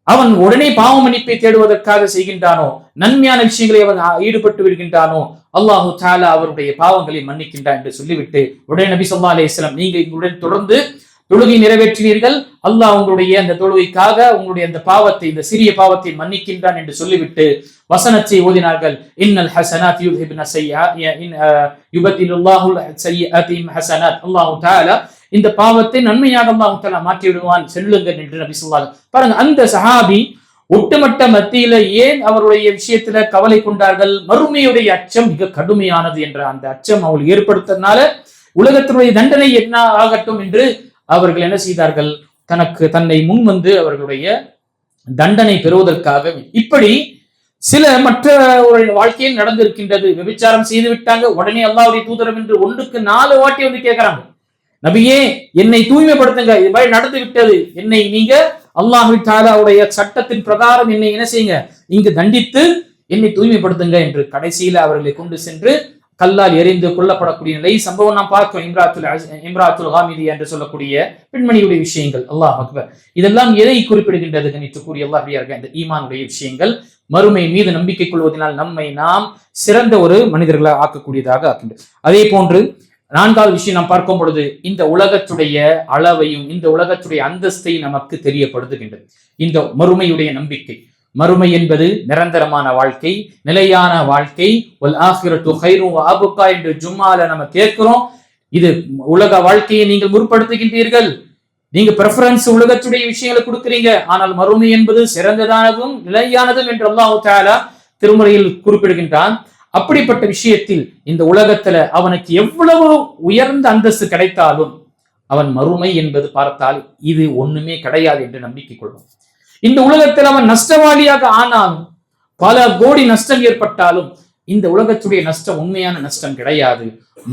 அவன் உடனே பாவ மன்னிப்பை தேடுவதற்காக செய்கின்றானோ, நன்மையான விஷயங்களை அவன் ஈடுபட்டு விடுகின்றானோ, அல்லாஹு தஆலா அவருடைய பாவங்களை மன்னிக்கின்றான் என்று சொல்லிவிட்டு உடனே நபி ஸல்லல்லாஹு அலைஹி வஸல்லம், நீங்க எங்களுடன் தொடர்ந்து தொழுகை நிறைவேற்றினீர்கள், அல்லாஹ் உங்களுடைய அந்த தொழுகைக்காக உங்களுடைய அந்த பாவத்தை, இந்த சிறிய பாவத்தை மன்னிக்கின்றான் என்று சொல்லிவிட்டு வசனத்தை ஓதினார்கள். இன்னல் ஹஸனாத் யுذஹிப்ன ஸய்யிஆத் யுபதிலுல்லாஹு ஸய்யிஆத்திஹிம் ஹஸனாத். அல்லாஹு தஆலா இந்த பாவத்தை நன்மையாக அல்லாஹ் தஆலா மாற்றி விடுவான், செல்லுங்கள் என்று நபி ஸல்லல்லாஹு அலைஹி வஸல்லம். பாருங்க, அந்த சஹாபி ஒட்டுமொத்த மத்தியில ஏன் அவருடைய விஷயத்துல கவலை கொண்டார்கள்? மறுமையுடைய அச்சம் மிக கடுமையானது என்ற அந்த அச்சம் அவர்கள் ஏற்படுத்தனால உலகத்தினுடைய தண்டனை என்ன ஆகட்டும் என்று அவர்கள் என்ன செய்தார்கள்? தன்னை முன் வந்து அவர்களுடைய தண்டனை பெறுவதற்காக. இப்படி சில மற்ற ஒரு வாழ்க்கையில் நடந்திருக்கின்றது. விபச்சாரம் செய்து விட்டாங்க, உடனே அல்லாஹ்வுடைய தூதர் என்று 1க்கு 4 வாட்டி வந்து கேட்கிறாங்க, நபியே, என்னை தூய்மைப்படுத்துங்க, இது மாதிரி நடந்து விட்டது, என்னை நீங்க அல்லாஹ் தஆலாவுடைய சட்டத்தின் பிரகாரம் என்னை என்ன செய்யுங்க, இங்கு தண்டித்து என்னை தூய்மைப்படுத்துங்க என்று கடைசியில அவர்களை கொண்டு சென்று கல்லால் எரிந்து கொல்லப்படக்கூடிய நிலை சம்பவம் நாம் பார்க்கிறோம். இம்ராத்துல் ஹாமிதி என்று சொல்லக்கூடிய பெண்மணியுடைய விஷயங்கள். அல்லாஹ் அக்பர். இதெல்லாம் எதை குறிப்பிடுகின்றது? கணித்துக்கூறிய அல்லாஹ்வியர்கள், இந்த ஈமானுடைய விஷயங்கள், மறுமை மீது நம்பிக்கை கொள்வதனால் நம்மை நாம் சிறந்த ஒரு மனிதர்களாக ஆக்கக்கூடியதாக ஆக்கின்றது. அதே போன்று 4வது விஷயம் நாம் பார்க்கும் பொழுது இந்த உலகத்துடைய அளவையும் இந்த உலகத்துடைய அந்தஸ்தை நமக்கு தெரியப்படுத்துகின்றது. இந்த மறுமையுடைய நம்பிக்கை, மறுமை என்பது நிரந்தரமான வாழ்க்கை, நிலையான வாழ்க்கை. வல் ஆகிரத்து கைரும் வ அப்கா என்று ஜும்மால நம்ம கேட்கிறோம். இது உலக வாழ்க்கையை நீங்கள் முற்படுத்துகின்றீர்கள், நீங்க பிரெஃபரன்ஸ் உலகத்துடைய விஷயங்களை கொடுக்குறீங்க, ஆனால் மறுமை என்பது சிறந்ததானதும் நிலையானதும் என்று அல்லாஹ் தஆலா திருமறையில் குறிப்பிடுகின்றான். அப்படிப்பட்ட விஷயத்தில் இந்த உலகத்துல அவனுக்கு எவ்வளவு உயர்ந்த அந்தஸ்து கிடைத்தாலும் அவன் மறுமை என்பது பார்த்தால் இது ஒண்ணுமே கிடையாது என்று நம்பிக்கை கொள்வான். இந்த உலகத்தில் அவன் நஷ்டவாளியாக ஆனாலும், பல கோடி நஷ்டம் ஏற்பட்டாலும் இந்த உலகத்துடைய நஷ்டம் உண்மையான நஷ்டம் கிடையாது,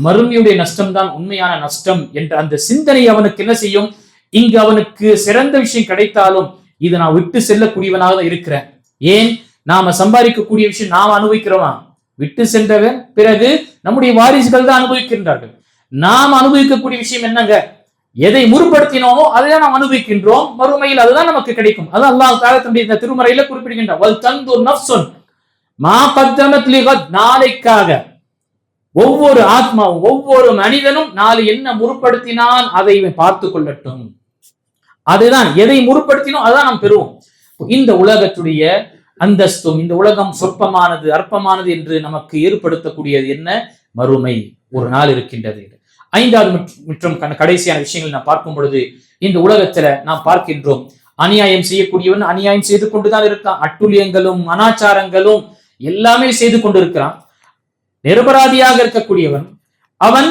மறுமையுடைய நஷ்டம்தான் உண்மையான நஷ்டம் என்ற அந்த சிந்தனை அவனுக்கு என்ன செய்யும்? இங்கு அவனுக்கு சிறந்த விஷயம் கிடைத்தாலும் இது நான் விட்டு செல்லக்கூடியவனாக தான் இருக்கிறேன். ஏன்? நாம சம்பாதிக்கக்கூடிய விஷயம் நாம் அனுபவிக்கிறோமா? விட்டு சென்றவன் பிறகு நம்முடைய வாரிசுகள் தான் அனுபவிக்கின்றார்கள். நாம் அனுபவிக்கக்கூடிய விஷயம் என்னங்க? எதை முற்படுத்தினோமோ அதை நாம் அனுபவிக்கின்றோம், மறுமையில் அதுதான் நமக்கு கிடைக்கும். அது அல்லாஹ் தஆலா தன்னுடைய இந்த திருமறையில குறிப்பிடுகின்றார். வல் தன்துர் நஃப்ஸுன் மா கத்தமத் லிகத், நாளைக்காக ஒவ்வொரு ஆத்மாவும் ஒவ்வொரு மனிதனும் நாளை என்ன முற்படுத்தினான் அதை பார்த்து கொள்ளட்டும். அதுதான் எதை முற்படுத்தினோம் அதான் நாம் பெறுவோம். இந்த உலகத்துடைய அந்தஸ்தும் இந்த உலகம் சொற்பமானது அற்பமானது என்று நமக்கு ஏற்படுத்தக்கூடியது என்ன? மறுமை ஒரு நாள் இருக்கின்றது. ஐந்தாவது மற்றும் கடைசியான விஷயங்கள் நாம் பார்க்கும் பொழுது இந்த உலகத்துல நாம் பார்க்கின்றோம், அநியாயம் செய்யக்கூடியவன் அநியாயம் செய்து கொண்டுதான் இருக்கான். அட்டுழியங்களும் அனாச்சாரங்களும் எல்லாமே செய்து கொண்டிருக்கிறான். நிரபராதியாக இருக்கக்கூடியவன் அவன்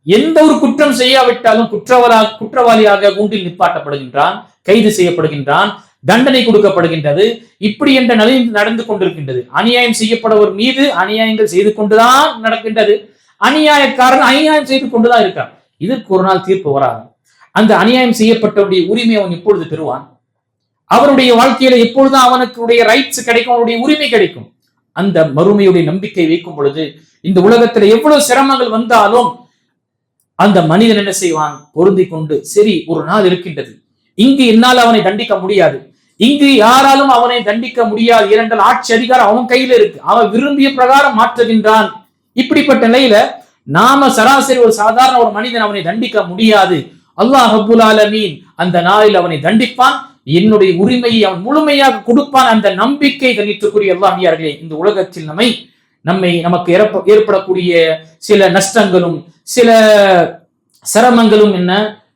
எந்த ஒரு குற்றம் செய்யாவிட்டாலும் குற்றவாளியாக கூண்டில் நிப்பாட்டப்படுகின்றான், கைது செய்யப்படுகின்றான், தண்டனை கொடுக்கப்படுகின்றது. இப்படி என்ற நிலை நடந்து கொண்டிருக்கின்றது. அநியாயம் செய்யப்படுவர் மீது அநியாயங்கள் செய்து கொண்டுதான் நடக்கின்றது. அநியாயக்காரன் அநியாயம் செய்து கொண்டுதான் இருக்கான். இதற்கு ஒரு நாள் தீர்ப்பு வராது. அந்த அநியாயம் செய்யப்பட்டவருடைய உரிமை அவன் எப்பொழுது பெறுவான்? அவருடைய வாழ்க்கையில எப்பொழுதுதான் அவனுக்கு ரைட்ஸ் கிடைக்கும், அவனுடைய உரிமை கிடைக்கும். அந்த மறுமையுடைய நம்பிக்கை வைக்கும் பொழுது இந்த உலகத்துல எவ்வளவு சிரமங்கள் வந்தாலும் அந்த மனிதன் என்ன செய்வான்? பொருந்தி கொண்டு, சரி ஒரு நாள் இருக்கின்றது, இங்கு என்னால் அவனை தண்டிக்க முடியாது, இங்கு யாராலும் அவனை தண்டிக்க முடியாது, ஏனென்றால் ஆட்சி அதிகாரம் அவன் கையில இருக்கு, அவன் விரும்பிய பிரகாரம் மாற்றுகின்றான். இப்படிப்பட்ட நிலையில நாம சராசரி ஒரு சாதாரண ஒரு மனிதன் அவனை தண்டிக்க முடியாது. அல்லாஹ் ரப்புல் ஆலமீன் அந்த நாளில் அவனை தண்டிப்பான், என்னுடைய உரிமையை அவன் முழுமையாக கொடுப்பான். அந்த நம்பிக்கை கணித்துக்குரிய அல்லாஹ்வியார்களே, இந்த உலகத்தில் நமக்கு ஏற்படக்கூடிய சில நஷ்டங்களும் சில சிரமங்களும் என்ன?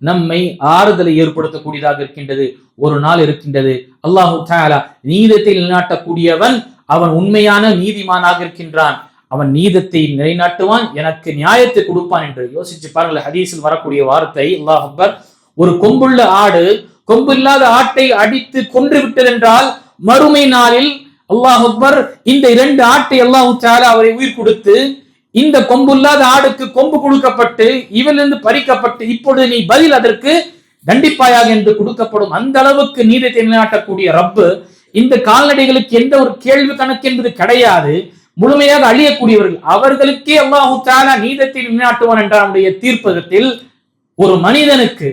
நம்மை ஆறுதலை ஏற்படுத்தக்கூடியதாக இருக்கின்றது. ஒரு நாள் இருக்கின்றது, அல்லாஹு தஆலா நீதத்தை நிலைநாட்டக்கூடியவன், அவன் உண்மையான நீதிமானாக இருக்கின்றான், அவன் நீதத்தை நிலைநாட்டுவான், எனக்கு நியாயத்தை கொடுப்பான் என்று யோசிச்சு பாருங்கள். ஹதீஸில் வரக்கூடிய வார்த்தை, அல்லாஹ் அக்பர், ஒரு கொம்புள்ள ஆடு கொம்பு இல்லாத ஆட்டை அடித்து கொன்று விட்டது என்றால் மறுமை நாளில் அல்லாஹ் அக்பர் இந்த இரண்டு ஆட்டை அல்லாஹு தஆலா அவரை உயிர் கொடுத்து இந்த கொம்புல்லாத ஆடுக்கு கொம்பு கொடுக்கப்பட்டு இவனிலிருந்து பறிக்கப்பட்டு இப்பொழுது நீ பதில் அதற்கு தண்டிப்பாயாக என்று கொடுக்கப்படும். அந்த அளவுக்கு நீதத்தை நிலைநாட்டக்கூடிய ரப்பு இந்த கால்நடைகளுக்கு எந்த ஒரு கேள்வி கணக்கு என்பது கிடையாது, முழுமையாக அழியக்கூடியவர்கள், அவர்களுக்கே அல்லாஹ் தஆலா நீதத்தை நிலைநாட்டுவான் என்ற நம்முடைய தீர்ப்பகத்தில் ஒரு மனிதனுக்கு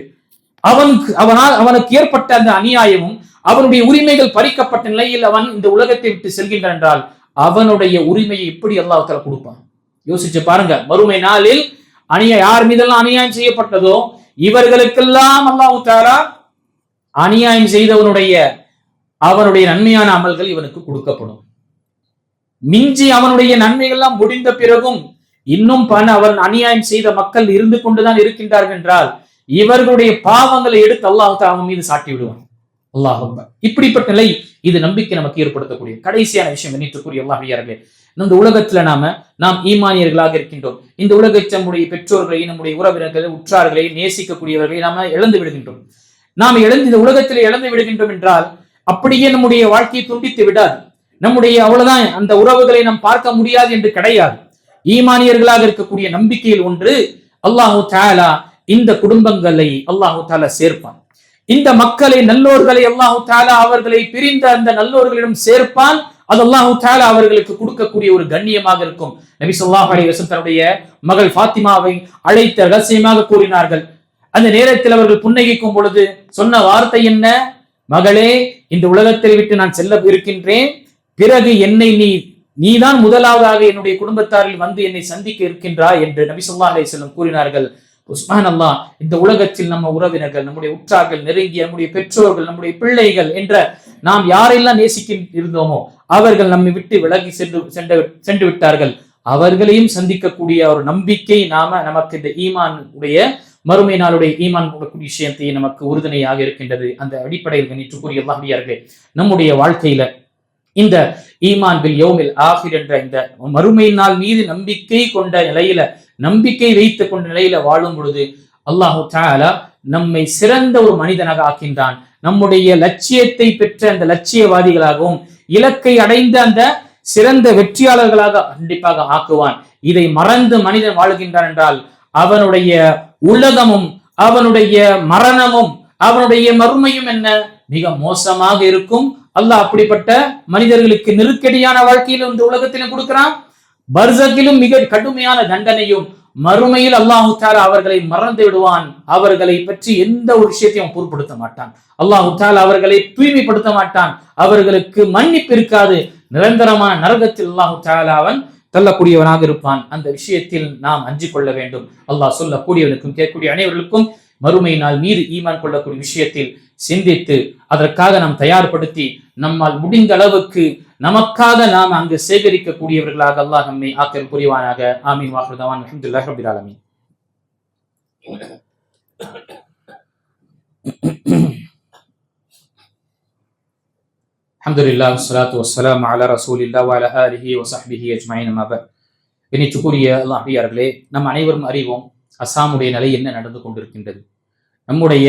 அவனுக்கு ஏற்பட்ட அந்த அநியாயமும் அவனுடைய உரிமைகள் பறிக்கப்பட்ட நிலையில் அவன் இந்த உலகத்தை விட்டு செல்கின்றான் என்றால் அவனுடைய உரிமையை எப்படி அல்லாஹ் தஆலா கொடுப்பான்? யோசிச்சு பாருங்க. மறுமை நாளில் யார் மீதெல்லாம் அநியாயம் செய்யப்பட்டதோ இவர்களுக்கெல்லாம் அல்லாஹ் தஆலா அநியாயம் செய்தவனுடைய நன்மையான அமல்கள் இவனுக்கு கொடுக்கப்படும். மிஞ்சி அவனுடைய நன்மைகள் எல்லாம் முடிந்த பிறகும் இன்னும் அவன் அநியாயம் செய்த மக்கள் இருந்து கொண்டுதான் இருக்கின்றார்கள் என்றால் இவர்களுடைய பாவங்களை எடுத்து அல்லாஹ் தஆலா அவன் மீது சாட்டி விடுவான். அல்லாஹ் அக்பர். இப்படிப்பட்ட நிலை இது நம்பிக்கை நமக்கு ஏற்படுத்தக்கூடிய கடைசியான விஷயம். எண்ணிட்டுக்குரிய அல்லாஹ்வியார்களே, இந்த உலகத்துல நாம் ஈமானியர்களாக இருக்கின்றோம். இந்த உலகத்தை நம்முடைய பெற்றோர்களை, நம்முடைய உறவினர்களை, உற்றார்களை, நேசிக்கக்கூடியவர்களை நாம இழந்து விடுகின்றோம். நாம் இந்த உலகத்தில் இழந்து விடுகின்றோம் என்றால் அப்படியே நம்முடைய வாழ்க்கையை துண்டித்து விடாது. நம்முடைய அவ்வளவுதான், அந்த உறவுகளை நாம் பார்க்க முடியாது என்று கிடையாது. ஈமானியர்களாக இருக்கக்கூடிய நம்பிக்கையில் ஒன்று, அல்லாஹு தஆலா இந்த குடும்பங்களை அல்லாஹு தஆலா சேர்ப்பான். இந்த மக்களை, நல்லோர்களை அல்லாஹு தஆலா அவர்களை பிரிந்த அந்த நல்லோர்களிடம் சேர்ப்பான். அது அல்லாஹு தஆலா அவர்களுக்கு கொடுக்கக்கூடிய ஒரு கண்ணியமாக இருக்கும். நபி ஸல்லல்லாஹு அலைஹி வஸல்லம் தன்னுடைய மகள் ஃபாத்திமாவை அழைத்து ரகசியமாக கூறினார்கள். அந்த நேரத்தில் அவர்கள் புன்னகைக்கும் பொழுது சொன்ன வார்த்தை என்ன? மகளே, இந்த உலகத்தை விட்டு நான் செல்ல இருக்கின்றேன், பிறகு என்னை நீதான் முதலாவதாக என்னுடைய குடும்பத்தாரில் வந்து என்னை சந்திக்க இருக்கின்றாய் என்று நபி ஸல்லல்லாஹு அலைஹி வஸல்லம் கூறினார்கள். சுப்ஹானல்லாஹ். இந்த உலகத்தில் நம்ம உறவினர்கள், நம்முடைய உற்றார்கள், நெருங்கிய நம்முடைய பெற்றோர்கள், நம்முடைய பிள்ளைகள் என்ற நாம் யாரெல்லாம் நேசிக்க இருந்தோமோ அவர்கள் நம்மை விட்டு விலகி சென்று விட்டார்கள். அவர்களையும் சந்திக்கக்கூடிய ஒரு நம்பிக்கை நமக்கு இந்த ஈமான் உடைய மறுமை நாளுடைய ஈமான் கூடக்கூடிய விஷயத்தை நமக்கு உறுதுணையாக இருக்கின்றது. அந்த அடிப்படையில் கணிற்றுக்குரிய அல்லாஹ்வியார்களே, நம்முடைய வாழ்க்கையில இந்த ஈமான் பில் யௌமில் ஆகிர் என்ற இந்த மறுமை நாள் மீது நம்பிக்கை கொண்ட நிலையில, நம்பிக்கை வைத்துக் கொண்ட நிலையில வாழும் பொழுது அல்லாஹு தஆலா நம்மை சிறந்த ஒரு மனிதனாக ஆக்கின்றான். நம்முடைய லட்சியத்தை பெற்ற அந்த லட்சியவாதிகளாகவும் இலக்கை அடைந்த அந்த சிறந்த வெற்றியாளர்களாக கண்டிப்பாக ஆக்குவான். இதை மறந்து மனிதன் வாழ்கின்றான் என்றால் அவனுடைய உலகமும் அவனுடைய மரணமும் அவனுடைய மறுமையும் என்ன மிக மோசமாக இருக்கும். அல்லாஹ் அப்படிப்பட்ட மனிதர்களுக்கு நெருக்கடியான வாழ்க்கையிலும் இந்த உலகத்திலும் கொடுக்கிறான். பர்சக்கிலும் மிக கடுமையான தண்டனையும், மறுமையில் அல்லாஹு தஆலா அவர்களை மறந்து விடுவான். அவர்களை பற்றி எந்த ஒரு விஷயத்தையும் பொருட்படுத்த மாட்டான். அல்லாஹு தஆலா அவர்களை தூய்மைப்படுத்த மாட்டான். அவர்களுக்கு மன்னிப்பு இருக்காது. நிரந்தரமான நரகத்தில் அல்லாஹு தஆலா அவன் தள்ளக்கூடியவனாக இருப்பான். அந்த விஷயத்தில் நாம் அஞ்சிக் கொள்ள வேண்டும். அல்லாஹ் சொல்லக்கூடியவனுக்கும் கேட்கக்கூடிய அனைவர்களுக்கும் மறுமை நாள் மீது ஈமான் கொள்ளக்கூடிய விஷயத்தில் சிந்தித்து அதற்காக நாம் தயார்படுத்தி நம்மால் முடிந்த அளவுக்கு நமக்காக நாம் அங்கு சேகரிக்கக்கூடியவர்களாக அல்லாஹ் நம்மை ஆக்கல் புரிவானாக. ஆமீன். வாஹிரு தஅவானா அல்ஹம்துலில்லாஹி ரப்பில் ஆலமீன். அல்ஹம்துலில்லாஹ் வஸ்ஸலாத்து வஸ்ஸலாமு அலா ரசூலில்லாஹ் வ அலா ஆலிஹி வ ஸஹ்பிஹி அஜ்மஈன். அம்மா பஅத். இனித்துக்குரிய அல்லாஹ்வியார்களே, நம் அனைவரும் அறிவோம் அஸ்ஸாமுடைய நிலை என்ன நடந்து கொண்டிருக்கின்றது. நம்முடைய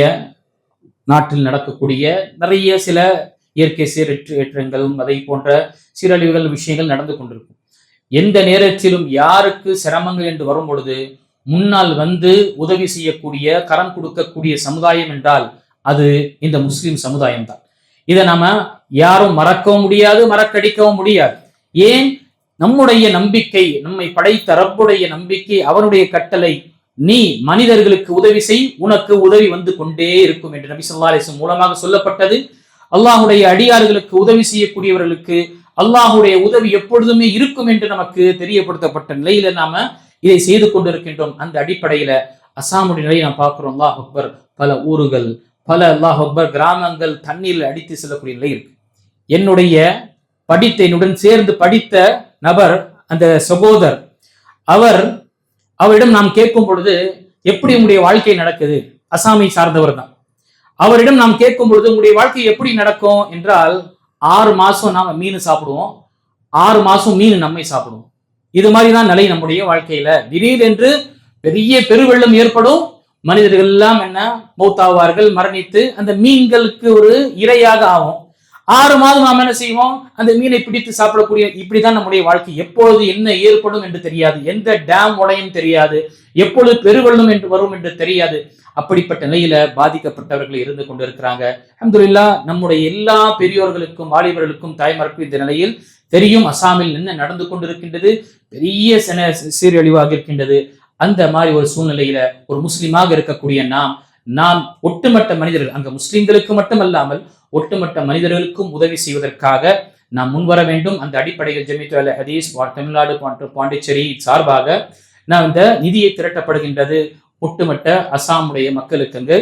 நாட்டில் நடக்கக்கூடிய நிறைய சில இயற்கை சீரற்றங்களும் அதை போன்ற சீரழிவுகள் விஷயங்கள் நடந்து கொண்டிருக்கும். எந்த நேரத்திலும் யாருக்கு சிரமங்கள் என்று வரும் பொழுது முன்னால் வந்து உதவி செய்யக்கூடிய, கரம் கொடுக்கக்கூடிய சமுதாயம் என்றால் அது இந்த முஸ்லிம் சமுதாயம் தான். இதை நாம யாரும் மறக்கவும் முடியாது, மறக்கடிக்கவும் முடியாது. ஏன்? நம்முடைய நம்பிக்கை, நம்மை படைத்த ரப்புடைய நம்பிக்கை, அவனுடைய கட்டளை, நீ மனிதர்களுக்கு உதவி செய், உனக்கு உதவி வந்து கொண்டே இருக்கும் என்று நபி ஸல்லல்லாஹு அலைஹி வஸல்லம் மூலமாக சொல்லப்பட்டது. அல்லாஹுடைய அடியார்களுக்கு உதவி செய்யக்கூடியவர்களுக்கு அல்லாஹுடைய உதவி எப்பொழுதுமே இருக்கும் என்று நமக்கு தெரியப்படுத்தப்பட்ட நிலையில நாம இதை செய்து கொண்டிருக்கின்றோம். அந்த அடிப்படையில அஸ்ஸாமுடைய நிலையை நாம் பார்க்கிறோம். அல்லாஹ் அக்பர், பல ஊர்கள், பல அல்லாஹ் அக்பர் கிராமங்கள் தண்ணீரில் அடித்து செல்லக்கூடிய நிலை இருக்கு. என்னுடன் சேர்ந்து படித்த நபர், அந்த சகோதரர், அவரிடம் நாம் கேட்கும் பொழுது எப்படி உங்களுடைய வாழ்க்கை நடக்குது, அசாமை சார்ந்தவர் தான். அவரிடம் நாம் கேட்கும் பொழுது உங்களுடைய வாழ்க்கை எப்படி நடக்கும் என்றால், 6 மாசம் நாம மீன் சாப்பிடுவோம், 6 மாசம் மீன் நம்மை சாப்பிடுவோம். இது மாதிரிதான் நிலை நம்முடைய வாழ்க்கையில. திடீரென்று பெரிய பெருவெள்ளம் ஏற்படும், மனிதர்கள் எல்லாம் என்ன மௌத்தாவார்கள், மரணித்து அந்த மீன்களுக்கு ஒரு இரையாக ஆகும். 6 மாதம் நாம் என்ன செய்வோம், அந்த மீனை பிடித்து சாப்பிடக்கூடிய, இப்படிதான் நம்முடைய வாழ்க்கை. எப்பொழுது என்ன ஏற்படும் என்று தெரியாது, எந்த டேம் உடையும் தெரியாது, எப்பொழுது பெருவெள்ளம் என்று வரும் என்று தெரியாது. அப்படிப்பட்ட நிலையில பாதிக்கப்பட்டவர்கள் இருந்து கொண்டிருக்கிறாங்க. அல்ஹம்துலில்லாஹ், நம்முடைய எல்லா பெரியோர்களுக்கும் வாலிபர்களுக்கும் தாய்மாருக்கும் இந்த நிலையில் தெரியும் அசாமில் என்ன நடந்து கொண்டிருக்கின்றது, பெரிய சீரழிவாக இருக்கின்றது. அந்த மாதிரி ஒரு சூழ்நிலையில ஒரு முஸ்லிமாக இருக்கக்கூடிய நாம் ஒட்டுமொத்த மனிதர்கள், அங்க முஸ்லிம்களுக்கு மட்டுமல்லாமல் ஒட்டுமொத்த மனிதர்களுக்கும் உதவி செய்வதற்காக நாம் முன்வர வேண்டும். அந்த அடிப்படையில் ஜமீஅத்துல் அஹ்லி ஹதீஸ் தமிழ்நாடு பாண்டிச்சேரி சார்பாக நான் இந்த நிதியை திரட்டப்படுகின்றது. ஒட்டுமொத்த அசாமுடைய மக்களுக்கு அங்கு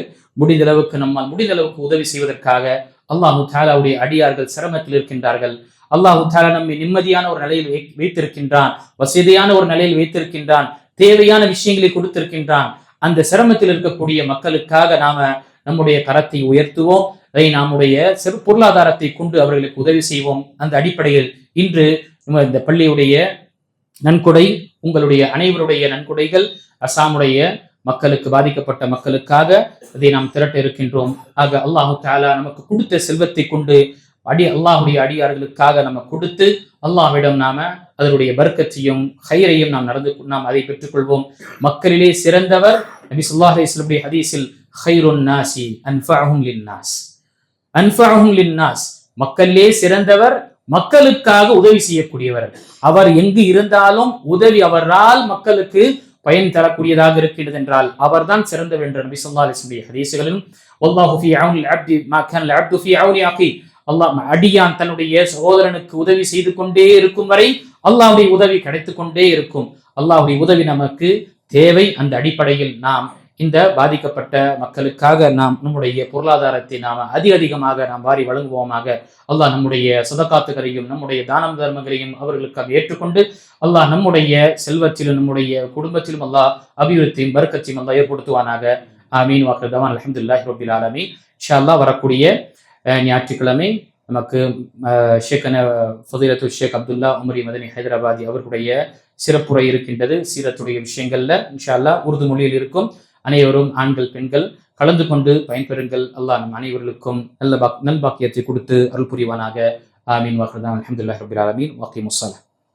நம்மால் முடிந்த அளவுக்கு உதவி செய்வதற்காக. அல்லாஹு தஆலாவுடைய அடியார்கள் சிரமத்தில் இருக்கின்றார்கள். அல்லாஹு தஆலா நம்மை நிம்மதியான ஒரு நிலையில் வைத்திருக்கின்றான், வசதியான ஒரு நிலையில் வைத்திருக்கின்றான், தேவையான விஷயங்களை கொடுத்திருக்கின்றான். அந்த சிரமத்தில் இருக்கக்கூடிய மக்களுக்காக நாம நம்முடைய கரத்தை உயர்த்துவோம். அதை நம்முடைய சிறு பொருளாதாரத்தை கொண்டு அவர்களுக்கு உதவி செய்வோம். அந்த அடிப்படையில் இன்று இந்த பள்ளியுடைய நன்கொடை, உங்களுடைய அனைவருடைய நன்கொடைகள் அசாமுடைய மக்களுக்கு, பாதிக்கப்பட்ட மக்களுக்காக அதை நாம் திரட்ட இருக்கின்றோம். ஆக அல்லாஹு தஆலா நமக்கு கொடுத்த செல்வத்தை கொண்டு அல்லாஹுடைய அடியார்களுக்காக நம்ம கொடுத்து அல்லாஹ்விடம் நாம அதனுடைய பர்க்கத்தையும் ஹைரையும் நாம் அதை பெற்றுக்கொள்வோம். மக்களிலே சிறந்தவர் நபி ஸல்லல்லாஹு அலைஹி வஸல்லம் ஹதீஸில் ஹைருன் நாசி அன்ஃபஅஹும் லின்னாஸ், அன்ஃபஅஹும் லின்னாஸ், மக்களிலே சிறந்தவர் மக்களுக்காக உதவி செய்யக்கூடியவர். அவர் எங்கு இருந்தாலும் உதவி அவரால் மக்களுக்கு பயன் தரக்கூடியதாக இருக்கிறது என்றால் அவர்தான் சிறந்தவர் என்ற நபி ஸல்லல்லாஹு அலைஹி வஸல்லம் ஹதீஸ்களிலும் வல்லாஹு ஃபீ ஔனில் அப்தி மா கான அல் அப்து ஃபீ ஔனி அகீ, அல்லாஹ் அடியான் தன்னுடைய சகோதரனுக்கு உதவி செய்து கொண்டே இருக்கும் வரை அல்லாஹ்வுடைய உதவி கிடைத்துக் கொண்டே இருக்கும். அல்லாஹ்வுடைய உதவி நமக்கு தேவை. அந்த அடிப்படையில் நாம் இந்த பாதிக்கப்பட்ட மக்களுக்காக நாம் நம்முடைய பொருளாதாரத்தை நாம் அதிகமாக நாம் வாரி வழங்குவோமாக. அல்லாஹ் நம்முடைய சதகாத்துகளையும் நம்முடைய தானம் தர்மங்களையும் அவர்களுக்காக ஏற்றுக்கொண்டு அல்லாஹ் நம்முடைய செல்வத்திலும் நம்முடைய குடும்பத்திலும் அல்லாஹ் அபிவிருத்தியும் பரக்கத்தையும் அல்லாஹ் ஏற்படுத்துவானாக. ஆமீன். வாக்குதான் அல்ஹம்துலில்லாஹி ரப்பில் ஆலமீன். இன்ஷா அல்லாஹ் வரக்கூடிய ஞாயிற்றுக்கிழமை நமக்கு ஷேக் ஃபதீலத்து ஷேக் அப்துல்லா உமரி மதனி ஹைதராபாதி அவர்களுடைய சிறப்புரை இருக்கின்றது. சீரத்துடைய விஷயங்கள்ல இன்ஷா அல்லாஹ் உருது மொழியில் இருக்கும். அனைவரும் ஆண்கள் பெண்கள் கலந்து கொண்டு பயன்பெறுங்கள். அல்லாஹ் நம் அனைவர்களுக்கும் நல்பாக்கியத்தை கொடுத்து அருள் புரிவானாக. ஆமீன். வாக்குதான் அல்ஹம்துலில்லாஹி ரப்பில் ஆலமீன். வகீமுஸ்ஸலாம்.